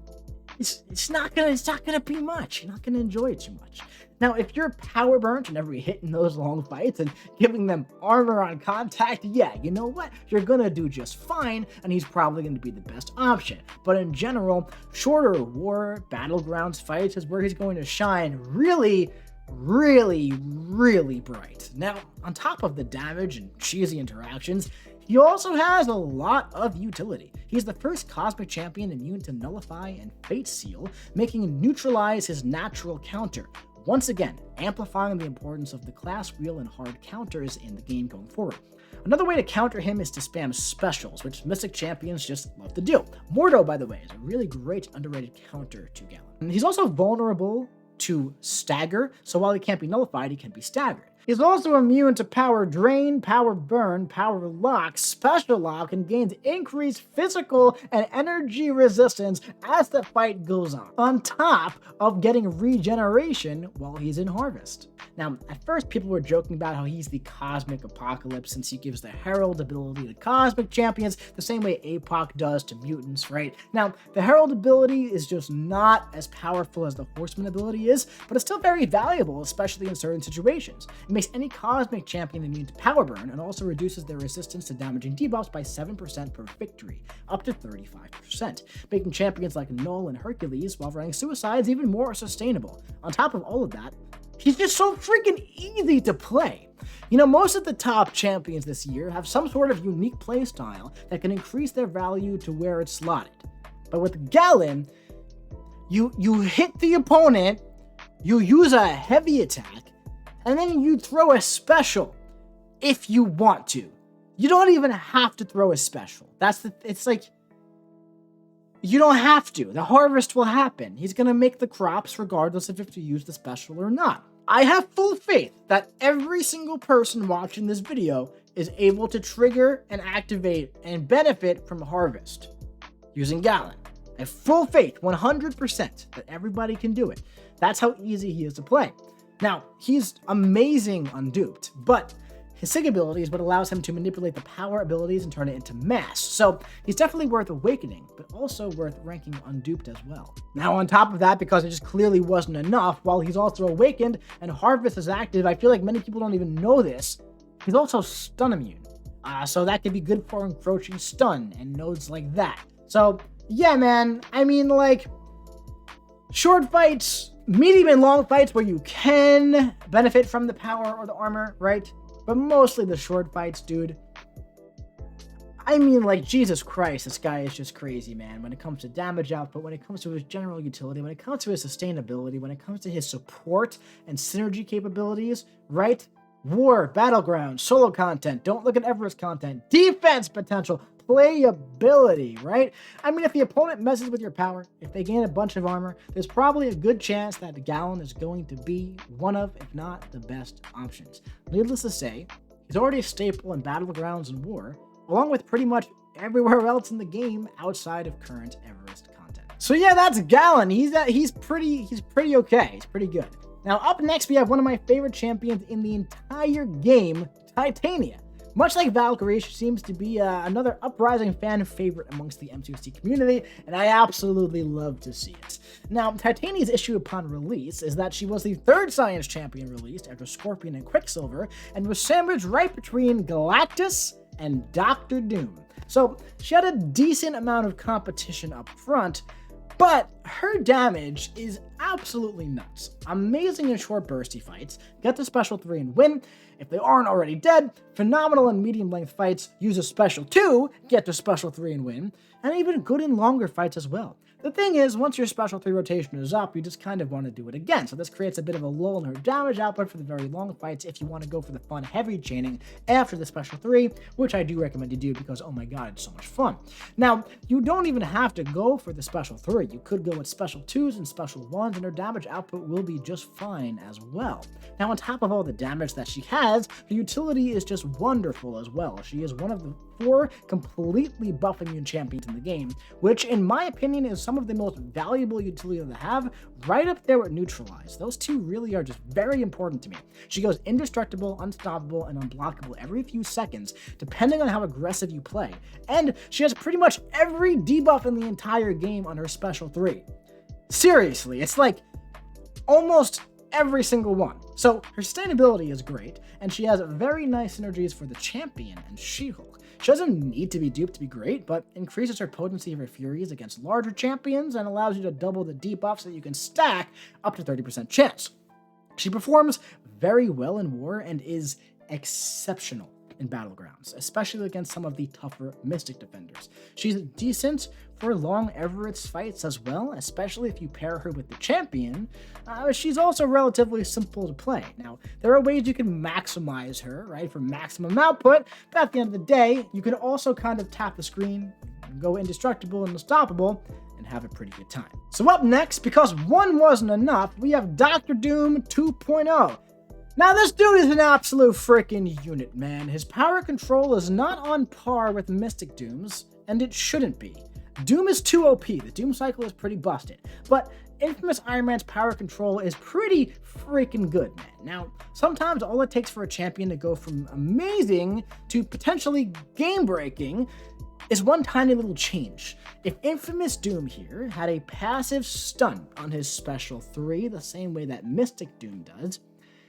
It's not gonna be much. You're not gonna enjoy it too much. Now, if you're power burnt in every hit in those long fights and giving them armor on contact, yeah, you know what? You're gonna do just fine, and he's probably gonna be the best option. But in general, shorter war, battlegrounds fights is where he's going to shine really, really, really bright. Now, on top of the damage and cheesy interactions, he also has a lot of utility. He's the first Cosmic Champion immune to Nullify and Fate Seal, making him neutralize his natural counter, once again amplifying the importance of the class wheel and hard counters in the game going forward. Another way to counter him is to spam specials, which Mystic champions just love to do. Mordo, by the way, is a really great underrated counter to Galan. And he's also vulnerable to stagger, so while he can't be nullified, he can be staggered. He's also immune to Power Drain, Power Burn, Power Lock, Special Lock, and gains increased physical and energy resistance as the fight goes on top of getting regeneration while he's in Harvest. Now, at first people were joking about how he's the Cosmic Apocalypse since he gives the Herald ability to Cosmic Champions the same way APOC does to mutants, right? Now, the Herald ability is just not as powerful as the Horseman ability is, but it's still very valuable, especially in certain situations. It makes any Cosmic Champion immune to Power Burn and also reduces their resistance to damaging debuffs by 7% per victory, up to 35%, making champions like Null and Hercules while running Suicides even more sustainable. On top of all of that, he's just so freaking easy to play. You know, most of the top champions this year have some sort of unique playstyle that can increase their value to where it's slotted. But with Galan, you hit the opponent, you use a heavy attack, and then you throw a special if you want to. You don't even have to throw a special. It's like, you don't have to. The harvest will happen. He's going to make the crops regardless of if you use the special or not. I have full faith that every single person watching this video is able to trigger and activate and benefit from harvest using Galan. I have full faith, 100%, that everybody can do it. That's how easy he is to play. Now, he's amazing unduped, but his Sig ability is what allows him to manipulate the power abilities and turn it into mass. So he's definitely worth awakening, but also worth ranking unduped as well. Now, on top of that, because it just clearly wasn't enough, while he's also awakened and Harvest is active, I feel like many people don't even know this, he's also stun immune. So that could be good for encroaching stun and nodes like that. So yeah, man, I mean, like, short fights, medium and long fights where you can benefit from the power or the armor, right? But mostly the short fights, dude. I mean, like, Jesus Christ, this guy is just crazy, man. When it comes to damage output, when it comes to his general utility, when it comes to his sustainability, when it comes to his support and synergy capabilities, right? War, Battleground, solo content, don't look at Everest content, defense potential, playability, right? I mean, if the opponent messes with your power, if they gain a bunch of armor, there's probably a good chance that Galan is going to be one of, if not the best options. Needless to say, he's already a staple in Battlegrounds and War, along with pretty much everywhere else in the game outside of current Everest content. So yeah, that's Galan. He's pretty okay. He's pretty good. Now, up next, we have one of my favorite champions in the entire game, Titania. Much like Valkyrie, she seems to be another uprising fan favorite amongst the MCOC community, and I absolutely love to see it. Now, Titania's issue upon release is that she was the third Science Champion released after Scorpion and Quicksilver, and was sandwiched right between Galactus and Doctor Doom. So, she had a decent amount of competition up front, but her damage is absolutely nuts. Amazing in short bursty fights, get the special 3 and win. If they aren't already dead, phenomenal in medium length fights, use a special 2, get the special 3 and win, and even good in longer fights as well. The thing is, once your special 3 rotation is up, you just kind of want to do it again, so this creates a bit of a lull in her damage output for the very long fights if you want to go for the fun heavy chaining after the special 3, which I do recommend you do because, oh my god, it's so much fun. Now, you don't even have to go for the special 3, you could go with special 2s and special 1s, and her damage output will be just fine as well. Now, on top of all the damage that she has, her utility is just wonderful as well. She is one of the 4 completely buff immune champions in the game, which in my opinion is some of the most valuable utility they have, right up there with Neutralize. Those two really are just very important to me. She goes indestructible, unstoppable, and unblockable every few seconds, depending on how aggressive you play, and she has pretty much every debuff in the entire game on her special 3. Seriously, it's like almost every single one. So her sustainability is great, and she has very nice synergies for the champion and She-Hulk. She doesn't need to be duped to be great, but increases her potency of her Furies against larger champions and allows you to double the debuffs that you can stack up to 30% chance. She performs very well in War and is exceptional in Battlegrounds, especially against some of the tougher Mystic defenders. She's decent for long Everett's fights as well, especially if you pair her with the champion. She's also relatively simple to play. Now, there are ways you can maximize her, right, for maximum output, but at the end of the day, you can also kind of tap the screen, go indestructible and unstoppable, and have a pretty good time. So up next, because one wasn't enough, we have Dr. Doom 2.0. Now this dude is an absolute freaking unit, man. His power control is not on par with Mystic Doom's, and it shouldn't be. Doom is too OP, the Doom cycle is pretty busted, but Infamous Iron Man's power control is pretty freaking good, man. Now, sometimes all it takes for a champion to go from amazing to potentially game-breaking is one tiny little change. If Infamous Doom here had a passive stun on his special 3, the same way that Mystic Doom does,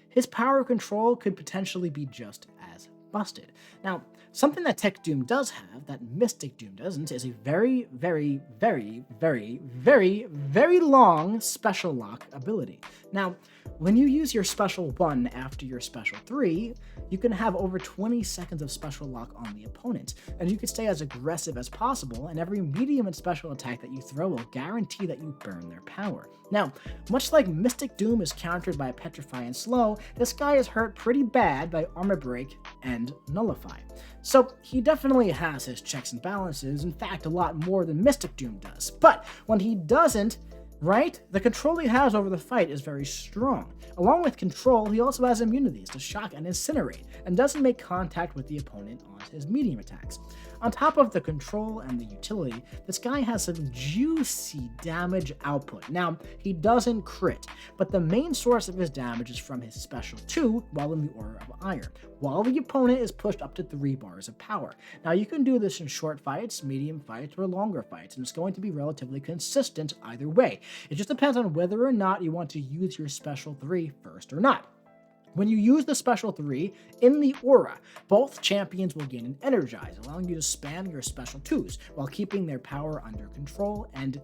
his power control could potentially be just as busted. Now, something that Tech Doom does have that Mystic Doom doesn't is a very, very, very, very, very, very long special lock ability. Now, when you use your special 1 after your special 3, you can have over 20 seconds of special lock on the opponent, and you can stay as aggressive as possible, and every medium and special attack that you throw will guarantee that you burn their power. Now, much like Mystic Doom is countered by Petrify and Slow, this guy is hurt pretty bad by Armor Break and Nullify. So he definitely has his checks and balances, in fact a lot more than Mystic Doom does. But when he doesn't, right, the control he has over the fight is very strong. Along with control, he also has immunities to shock and incinerate, and doesn't make contact with the opponent on his medium attacks. On top of the control and the utility, this guy has some juicy damage output. Now, he doesn't crit, but the main source of his damage is from his special 2 while in the Aura of Iron, while the opponent is pushed up to 3 bars of power. Now, you can do this in short fights, medium fights, or longer fights, and it's going to be relatively consistent either way. It just depends on whether or not you want to use your special 3 first or not. When you use the special 3 in the aura, both champions will gain an Energize, allowing you to spam your special 2s while keeping their power under control, and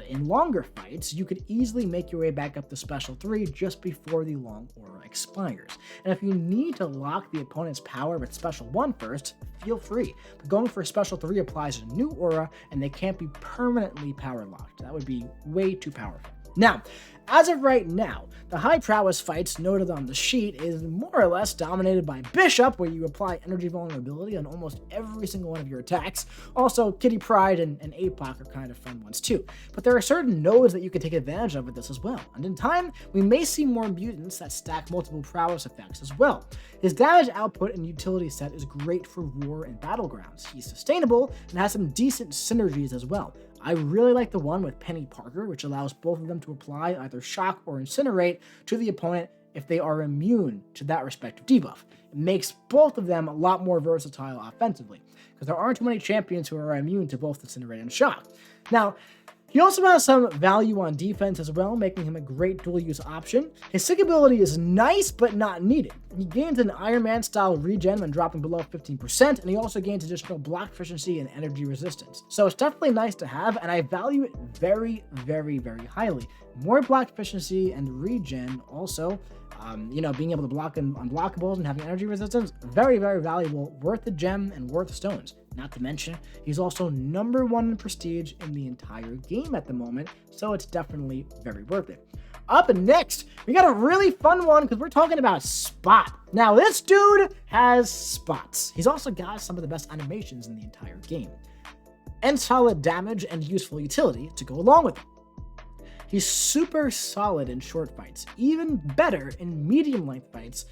in longer fights, you could easily make your way back up to special 3 just before the long aura expires. And if you need to lock the opponent's power with special 1 first, feel free, but going for special 3 applies a new aura, and they can't be permanently power locked. That would be way too powerful. Now, as of right now, the high prowess fights noted on the sheet is more or less dominated by Bishop, where you apply energy vulnerability on almost every single one of your attacks. Also, Kitty Pryde and APOC are kind of fun ones too. But there are certain nodes that you can take advantage of with this as well. And in time, we may see more mutants that stack multiple prowess effects as well. His damage output and utility set is great for war and battlegrounds. He's sustainable and has some decent synergies as well. I really like the one with Penny Parker, which allows both of them to apply either shock or incinerate to the opponent if they are immune to that respective debuff. It makes both of them a lot more versatile offensively, because there aren't too many champions who are immune to both incinerate and shock. Now, he also has some value on defense as well, making him a great dual-use option. His Sig ability is nice, but not needed. He gains an Iron Man-style regen when dropping below 15%, and he also gains additional block efficiency and energy resistance. So it's definitely nice to have, and I value it very, very, very highly. More block efficiency and regen also, being able to block unblockables and having energy resistance, very, very valuable, worth the gem and worth stones. Not to mention, he's also #1 in prestige in the entire game at the moment, so it's definitely very worth it. Up next, we got a really fun one because we're talking about Spot. Now, this dude has spots. He's also got some of the best animations in the entire game, and solid damage and useful utility to go along with it. He's super solid in short fights, even better in medium-length fights,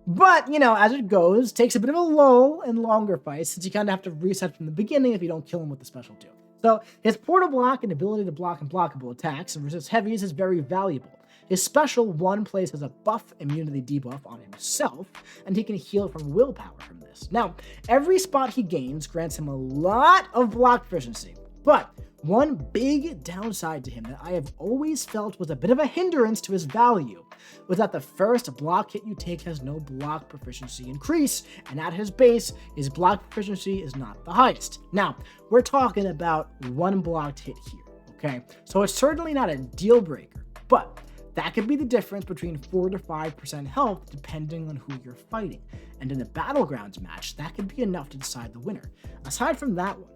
but, as it goes, takes a bit of a lull in longer fights since you kind of have to reset from the beginning if you don't kill him with the special 2. So his portal block and ability to block unblockable attacks and resist heavies is very valuable. His special 1 places a buff immunity debuff on himself, and he can heal from willpower from this. Now, every spot he gains grants him a lot of block efficiency, but one big downside to him that I have always felt was a bit of a hindrance to his value was that the first block hit you take has no block proficiency increase, and at his base, his block proficiency is not the highest. Now, we're talking about 1 blocked hit here, okay? So it's certainly not a deal breaker, but that could be the difference between 4 to 5% health depending on who you're fighting. And in a Battlegrounds match, that could be enough to decide the winner. Aside from that one,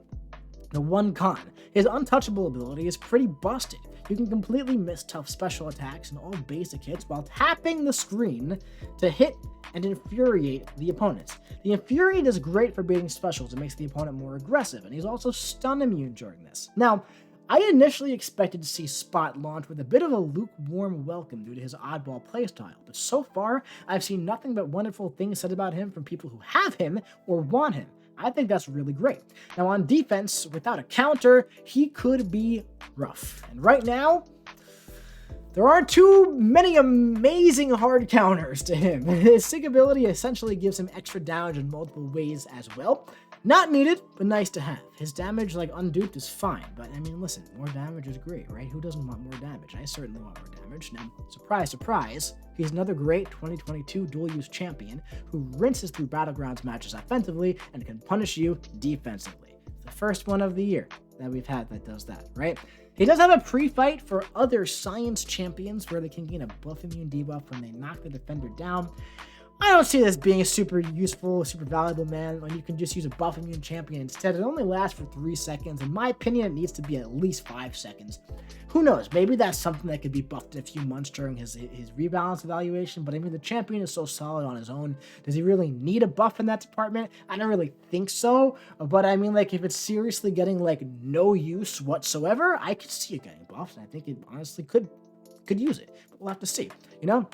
the one con, his untouchable ability is pretty busted. You can completely miss tough special attacks and all basic hits while tapping the screen to hit and infuriate the opponents. The Infuriate is great for beating specials. It makes the opponent more aggressive, and he's also stun immune during this. Now, I initially expected to see Spot launch with a bit of a lukewarm welcome due to his oddball playstyle, but so far, I've seen nothing but wonderful things said about him from people who have him or want him. I think that's really great. Now on defense, without a counter, he could be rough. And right now, there aren't too many amazing hard counters to him. His Sig ability essentially gives him extra damage in multiple ways as well. Not needed, but nice to have. His damage, like unduped, is fine. But I mean, listen, more damage is great, right? Who doesn't want more damage? I certainly want more damage. Now, surprise, surprise, he's another great 2022 dual-use champion who rinses through Battlegrounds matches offensively and can punish you defensively. It's the first one of the year that we've had that does that, right? He does have a pre-fight for other science champions where they can gain a buff immune debuff when they knock the defender down. I don't see this being a super useful, super valuable, man, when you can just use a buff immune champion instead. It only lasts for 3 seconds. In my opinion, it needs to be at least 5 seconds. Who knows? Maybe that's something that could be buffed in a few months during his rebalance evaluation, but I mean, the champion is so solid on his own. Does he really need a buff in that department? I don't really think so, but I mean, like, if it's seriously getting, like, no use whatsoever, I could see it getting buffed, and I think it honestly could use it. But we'll have to see, you know?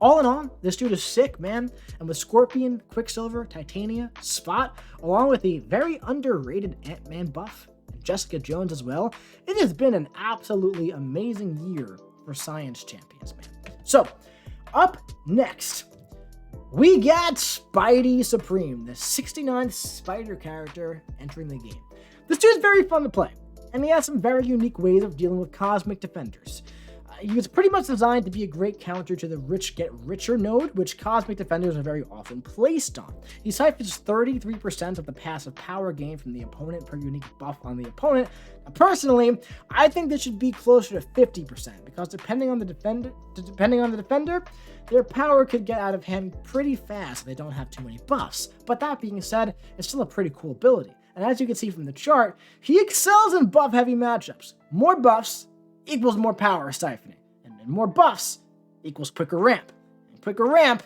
All in all, this dude is sick, man. And with Scorpion, Quicksilver, Titania, Spot, along with the very underrated Ant-Man buff, and Jessica Jones as well, it has been an absolutely amazing year for Science Champions, man. So, up next, we got Spidey Supreme, the 69th Spider character entering the game. This dude is very fun to play, and he has some very unique ways of dealing with cosmic defenders. He was pretty much designed to be a great counter to the rich get richer node, which cosmic defenders are very often placed on. He siphons 33% of the passive power gain from the opponent per unique buff on the opponent. Now, personally, I think this should be closer to 50%, because depending on the defender, their power could get out of hand pretty fast if they don't have too many buffs. But that being said, it's still a pretty cool ability. And as you can see from the chart, he excels in buff-heavy matchups. More buffs equals more power siphoning, and more buffs equals quicker ramp. And quicker ramp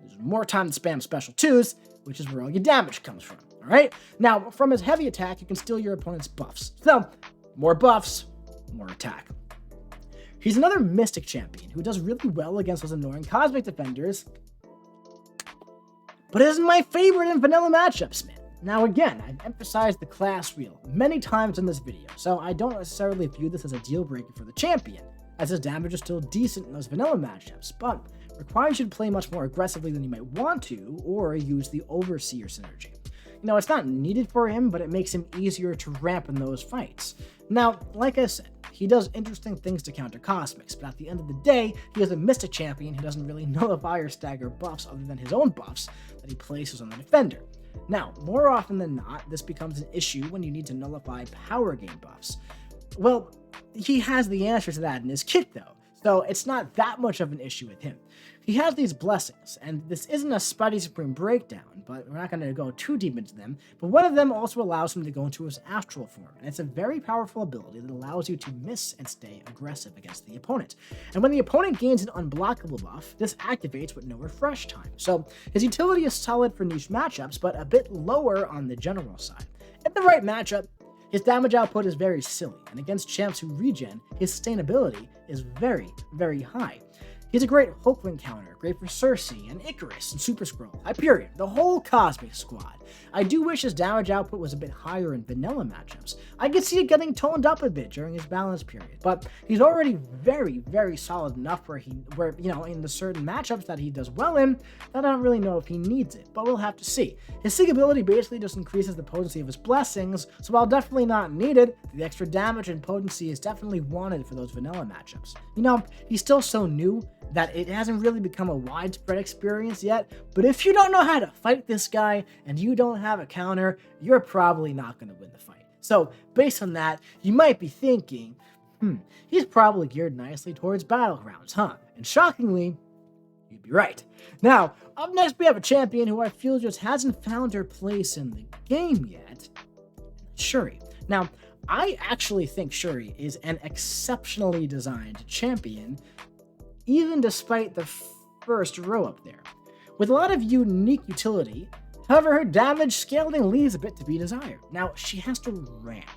is more time to spam special 2s, which is where all your damage comes from, alright? Now, from his heavy attack, you can steal your opponent's buffs. So, more buffs, more attack. He's another Mystic champion who does really well against those annoying cosmic defenders, but isn't my favorite in vanilla matchups, man. Now again, I've emphasized the class wheel many times in this video, so I don't necessarily view this as a deal breaker for the champion, as his damage is still decent in those vanilla matchups, but requires you to play much more aggressively than you might want to, or use the Overseer synergy. You know, it's not needed for him, but it makes him easier to ramp in those fights. Now, like I said, he does interesting things to counter cosmics, but at the end of the day, he is a Mystic champion who doesn't really nullify or stagger buffs other than his own buffs that he places on the defender. Now, more often than not, this becomes an issue when you need to nullify power gain buffs. Well, he has the answer to that in his kit, though, so it's not that much of an issue with him. He has these blessings, and this isn't a Spidey Supreme breakdown, but we're not going to go too deep into them, but one of them also allows him to go into his astral form, and it's a very powerful ability that allows you to miss and stay aggressive against the opponent. And when the opponent gains an unblockable buff, this activates with no refresh time. So his utility is solid for niche matchups, but a bit lower on the general side. In the right matchup, his damage output is very silly, and against champs who regen, his sustainability is very, very high. He's a great Hulkling counter, great for Cersei and Enquiries and Super Skrull, Hyperion, the whole Cosmic Squad. I do wish his damage output was a bit higher in vanilla matchups. I could see it getting toned up a bit during his balance period, but he's already very, very solid enough where you know, in the certain matchups that he does well in, that I don't really know if he needs it, but we'll have to see. His Sig ability basically just increases the potency of his blessings, so while definitely not needed, the extra damage and potency is definitely wanted for those vanilla matchups. You know, he's still so new that it hasn't really become a widespread experience yet, but if you don't know how to fight this guy and you don't have a counter, you're probably not going to win the fight. So based on that, you might be thinking, he's probably geared nicely towards Battlegrounds, huh? And shockingly, you'd be right. Now, up next we have a champion who I feel just hasn't found her place in the game yet, Shuri. Now, I actually think Shuri is an exceptionally designed champion, even despite the first row up there. With a lot of unique utility, however, her damage scaling leaves a bit to be desired. Now, she has to ramp.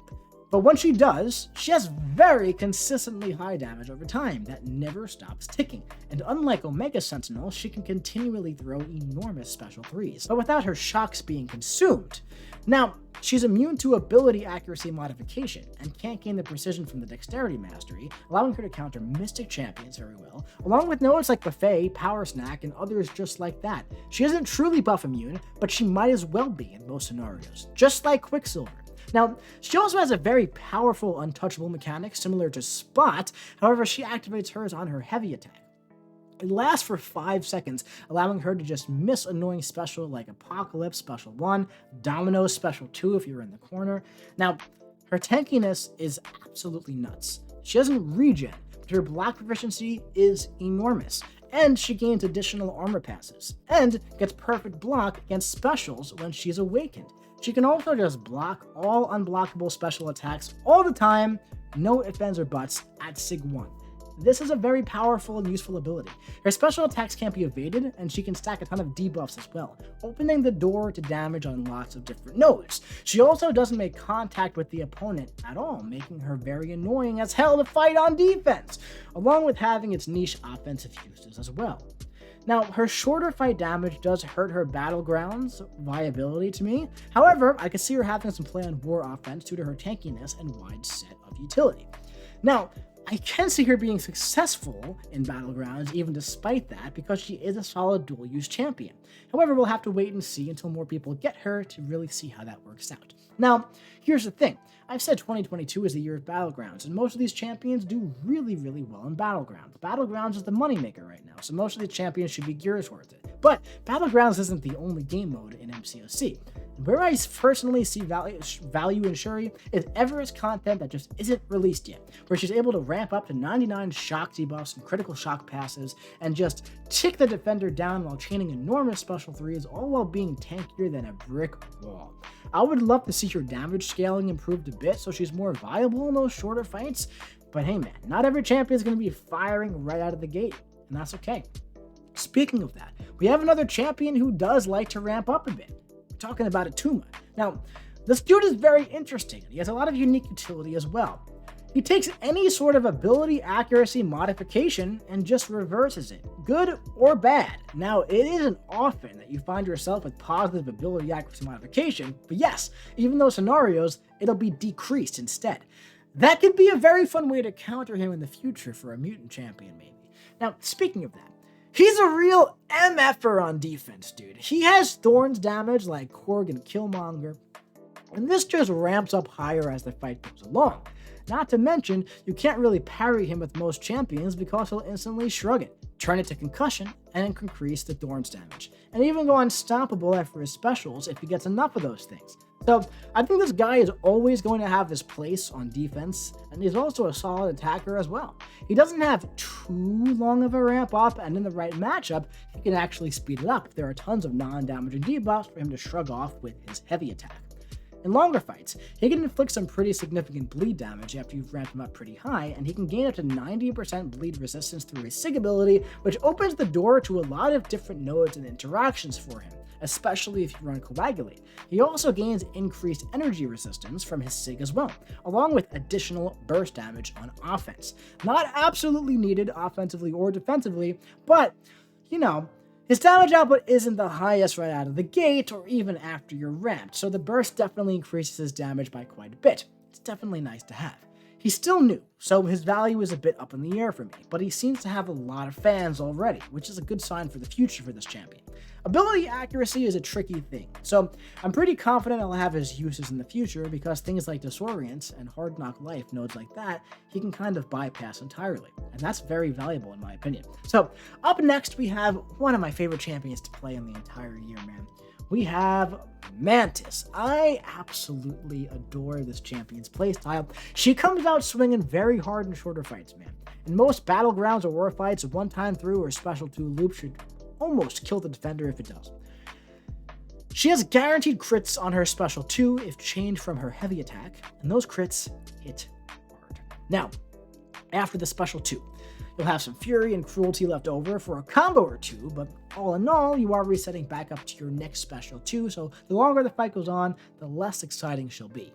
But when she does, she has very consistently high damage over time that never stops ticking, and unlike Omega Sentinel, she can continually throw enormous special 3s, but without her shocks being consumed. Now, she's immune to ability accuracy modification, and can't gain the precision from the dexterity mastery, allowing her to counter mystic champions very well, along with nodes like Buffet, Power Snack, and others just like that. She isn't truly buff immune, but she might as well be in most scenarios, just like Quicksilver. Now, she also has a very powerful untouchable mechanic similar to Spot, however she activates hers on her heavy attack. It lasts for 5 seconds, allowing her to just miss annoying special like Apocalypse Special 1, Domino Special 2 if you're in the corner. Now, her tankiness is absolutely nuts. She doesn't regen, but her block proficiency is enormous, and she gains additional armor passes, and gets perfect block against specials when she's awakened. She can also just block all unblockable special attacks all the time, no ifs, ands, or buts, at Sig 1. This is a very powerful and useful ability. Her special attacks can't be evaded, and she can stack a ton of debuffs as well, opening the door to damage on lots of different nodes. She also doesn't make contact with the opponent at all, making her very annoying as hell to fight on defense, along with having its niche offensive uses as well. Now, her shorter fight damage does hurt her battlegrounds viability to me. However, I could see her having some play on war offense due to her tankiness and wide set of utility. Now, I can see her being successful in Battlegrounds even despite that, because she is a solid dual-use champion. However, we'll have to wait and see until more people get her to really see how that works out. Now, here's the thing. I've said 2022 is the year of Battlegrounds, and most of these champions do really, really well in Battlegrounds. Battlegrounds is the moneymaker right now, so most of the champions should be geared towards it. But Battlegrounds isn't the only game mode in MCOC. Where I personally see value in Shuri is Everest's content that just isn't released yet, where she's able to ramp up to 99 shock debuffs and critical shock passes, and just tick the defender down while chaining enormous special 3s, all while being tankier than a brick wall. I would love to see her damage scaling improved a bit so she's more viable in those shorter fights, but hey man, not every champion is going to be firing right out of the gate, and that's okay. Speaking of that, we have another champion who does like to ramp up a bit. Talking about Attuma. Now, this dude is very interesting. He has a lot of unique utility as well. He takes any sort of ability accuracy modification and just reverses it, good or bad. Now, it isn't often that you find yourself with positive ability accuracy modification, but yes, even those scenarios, it'll be decreased instead. That could be a very fun way to counter him in the future for a mutant champion, maybe. Now, speaking of that, he's a real MFer on defense, dude. He has thorns damage like Korg and Killmonger, and this just ramps up higher as the fight goes along. Not to mention, you can't really parry him with most champions because he'll instantly shrug it, turn it to concussion, and increase the thorns damage, and even go unstoppable after his specials if he gets enough of those things. So, I think this guy is always going to have his place on defense, and he's also a solid attacker as well. He doesn't have too long of a ramp up, and in the right matchup, he can actually speed it up. There are tons of non-damaging debuffs for him to shrug off with his heavy attack. In longer fights, he can inflict some pretty significant bleed damage after you've ramped him up pretty high, and he can gain up to 90% bleed resistance through his SIG ability, which opens the door to a lot of different nodes and interactions for him, especially if you run Coagulate. He also gains increased energy resistance from his SIG as well, along with additional burst damage on offense. Not absolutely needed offensively or defensively, but, you know, his damage output isn't the highest right out of the gate or even after you're ramped, so the burst definitely increases his damage by quite a bit. It's definitely nice to have. He's still new, so his value is a bit up in the air for me, but he seems to have a lot of fans already, which is a good sign for the future for this champion. Ability accuracy is a tricky thing, so I'm pretty confident I'll have his uses in the future because things like Disorient and Hard Knock Life nodes like that, he can kind of bypass entirely, and that's very valuable in my opinion. So up next we have one of my favorite champions to play in the entire year, man. We have Mantis. I absolutely adore this champion's playstyle. She comes out swinging very hard in shorter fights, man. In most battlegrounds or war fights, a one-time through or special 2 loop should almost kill the defender if it does. She has guaranteed crits on her special 2 if changed from her heavy attack, and those crits hit hard. Now, after the special 2, you'll have some fury and cruelty left over for a combo or 2, but all in all, you are resetting back up to your next special 2, so the longer the fight goes on, the less exciting she'll be.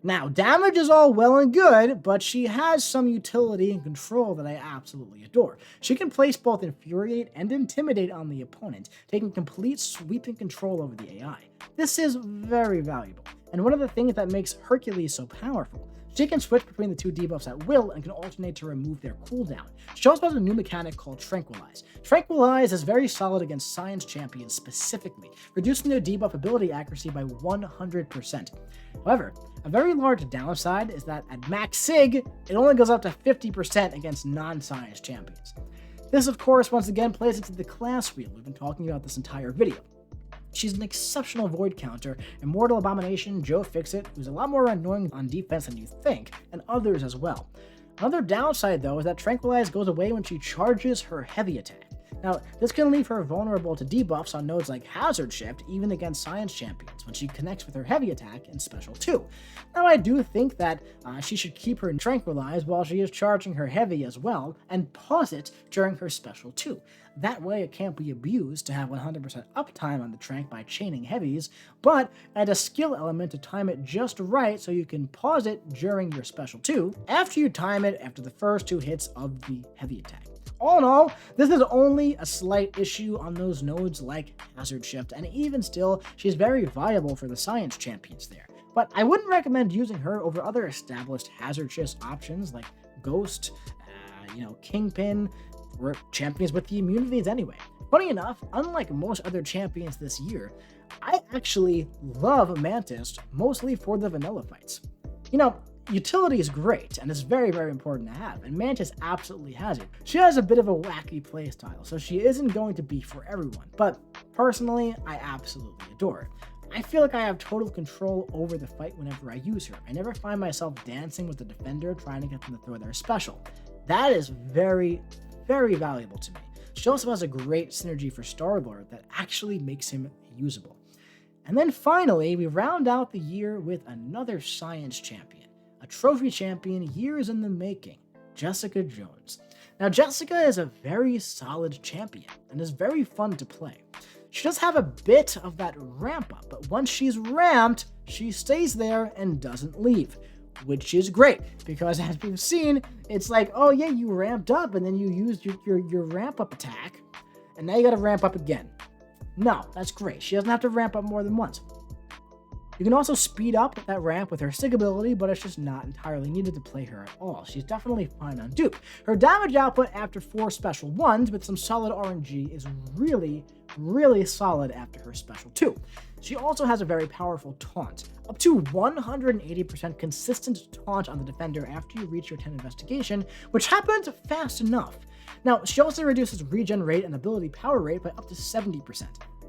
Now, damage is all well and good, but she has some utility and control that I absolutely adore. She can place both Infuriate and Intimidate on the opponent, taking complete sweeping control over the AI. This is very valuable, and one of the things that makes Hercules so powerful. She can switch between the two debuffs at will and can alternate to remove their cooldown. She also has a new mechanic called Tranquilize. Tranquilize is very solid against science champions specifically, reducing their debuff ability accuracy by 100%. However, a very large downside is that at max sig, it only goes up to 50% against non-science champions. This, of course, once again plays into the class wheel we've been talking about this entire video. She's an exceptional void counter, Immortal Abomination, Joe Fixit, who's a lot more annoying on defense than you think, and others as well. Another downside, though, is that Tranquilize goes away when she charges her heavy attack. Now, this can leave her vulnerable to debuffs on nodes like Hazard Shift, even against Science Champions, when she connects with her heavy attack in Special 2. Now, I do think that she should keep her Tranquilize while she is charging her heavy as well, and pause it during her Special 2. That way, it can't be abused to have 100% uptime on the Trank by chaining heavies, but add a skill element to time it just right so you can pause it during your Special 2 after you time it after the first 2 hits of the heavy attack. All in all, this is only a slight issue on those nodes like Hazard Shift, and even still, she's very viable for the Science Champions there. But I wouldn't recommend using her over other established Hazard Shift options like Ghost, Kingpin, or champions with the immunities anyway. Funny enough, unlike most other champions this year, I actually love Mantis mostly for the vanilla fights. Utility is great, and it's very, very important to have, and Mantis absolutely has it. She has a bit of a wacky playstyle, so she isn't going to be for everyone, but personally, I absolutely adore her. I feel like I have total control over the fight whenever I use her. I never find myself dancing with the defender trying to get them to throw their special. That is very, very valuable to me. She also has a great synergy for Star-Lord that actually makes him usable. And then finally, we round out the year with another science champion. A trophy champion years in the making, Jessica Jones. Now, Jessica is a very solid champion and is very fun to play. She does have a bit of that ramp up, but once she's ramped, she stays there and doesn't leave, which is great because as we've seen, it's like, oh yeah, you ramped up and then you used your ramp up attack and now you gotta ramp up again. No, that's great. She doesn't have to ramp up more than once. You can also speed up that ramp with her Sig ability, but it's just not entirely needed to play her at all. She's definitely fine on dupe. Her damage output after 4 special 1s with some solid RNG is really, really solid after her special 2. She also has a very powerful taunt, up to 180% consistent taunt on the defender after you reach your 10 investigation, which happens fast enough. Now, she also reduces regen rate and ability power rate by up to 70%.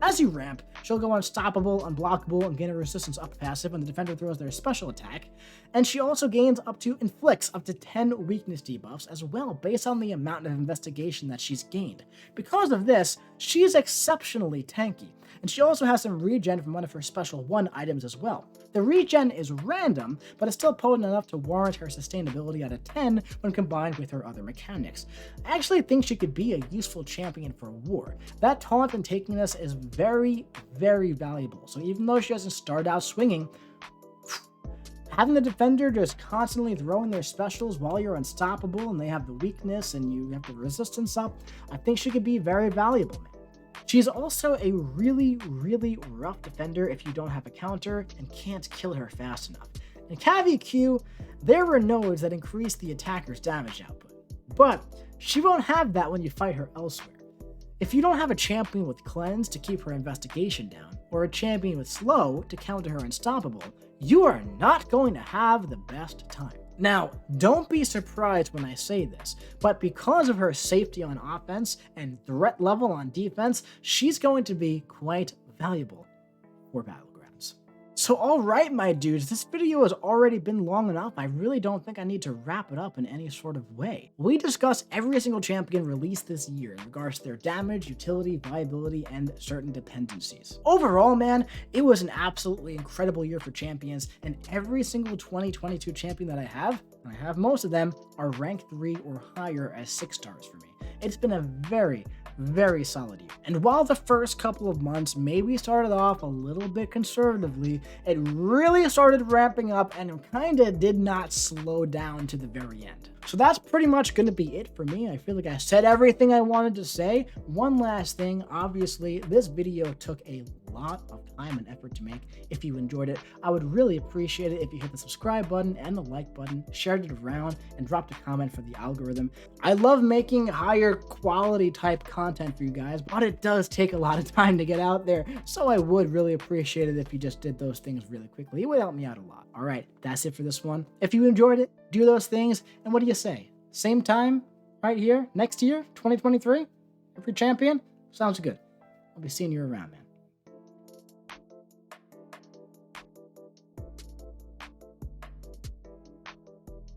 As you ramp, she'll go unstoppable, unblockable, and gain a resistance up passive when the defender throws their special attack, and she also gains inflicts up to 10 weakness debuffs as well based on the amount of investigation that she's gained. Because of this, she is exceptionally tanky, and she also has some regen from one of her special 1 items as well. The regen is random, but it's still potent enough to warrant her sustainability out of 10 when combined with her other mechanics. I actually think she could be a useful champion for war. That taunt and takiness is very, very valuable, so even though she doesn't start out swinging, having the defender just constantly throwing their specials while you're unstoppable and they have the weakness and you have the resistance up, I think she could be very valuable, man. She's also a really, really rough defender if you don't have a counter and can't kill her fast enough. In CavE-Q, there were nodes that increase the attacker's damage output, but she won't have that when you fight her elsewhere. If you don't have a champion with Cleanse to keep her investigation down, or a champion with Slow to counter her unstoppable, you are not going to have the best time. Now, don't be surprised when I say this, but because of her safety on offense and threat level on defense, she's going to be quite valuable for Battlegrounds. So alright my dudes, this video has already been long enough. I really don't think I need to wrap it up in any sort of way. We discussed every single champion released this year in regards to their damage, utility, viability, and certain dependencies. Overall, man, it was an absolutely incredible year for champions, and every single 2022 champion that I have most of them, are rank 3 or higher as 6 stars for me. It's been a very, very solid year. And while the first couple of months maybe started off a little bit conservatively, it really started ramping up and kind of did not slow down to the very end. So that's pretty much going to be it for me. I feel like I said everything I wanted to say. One last thing, obviously, this video took a lot of time and effort to make. If you enjoyed it, I would really appreciate it if you hit the subscribe button and the like button, shared it around, and dropped a comment for the algorithm. I love making higher quality type content for you guys, but it does take a lot of time to get out there, so I would really appreciate it if you just did those things really quickly. It would help me out a lot. All right, that's it for this one. If you enjoyed it, do those things, and what do you say? Same time, right here, next year, 2023? Every champion? Sounds good. I'll be seeing you around, man.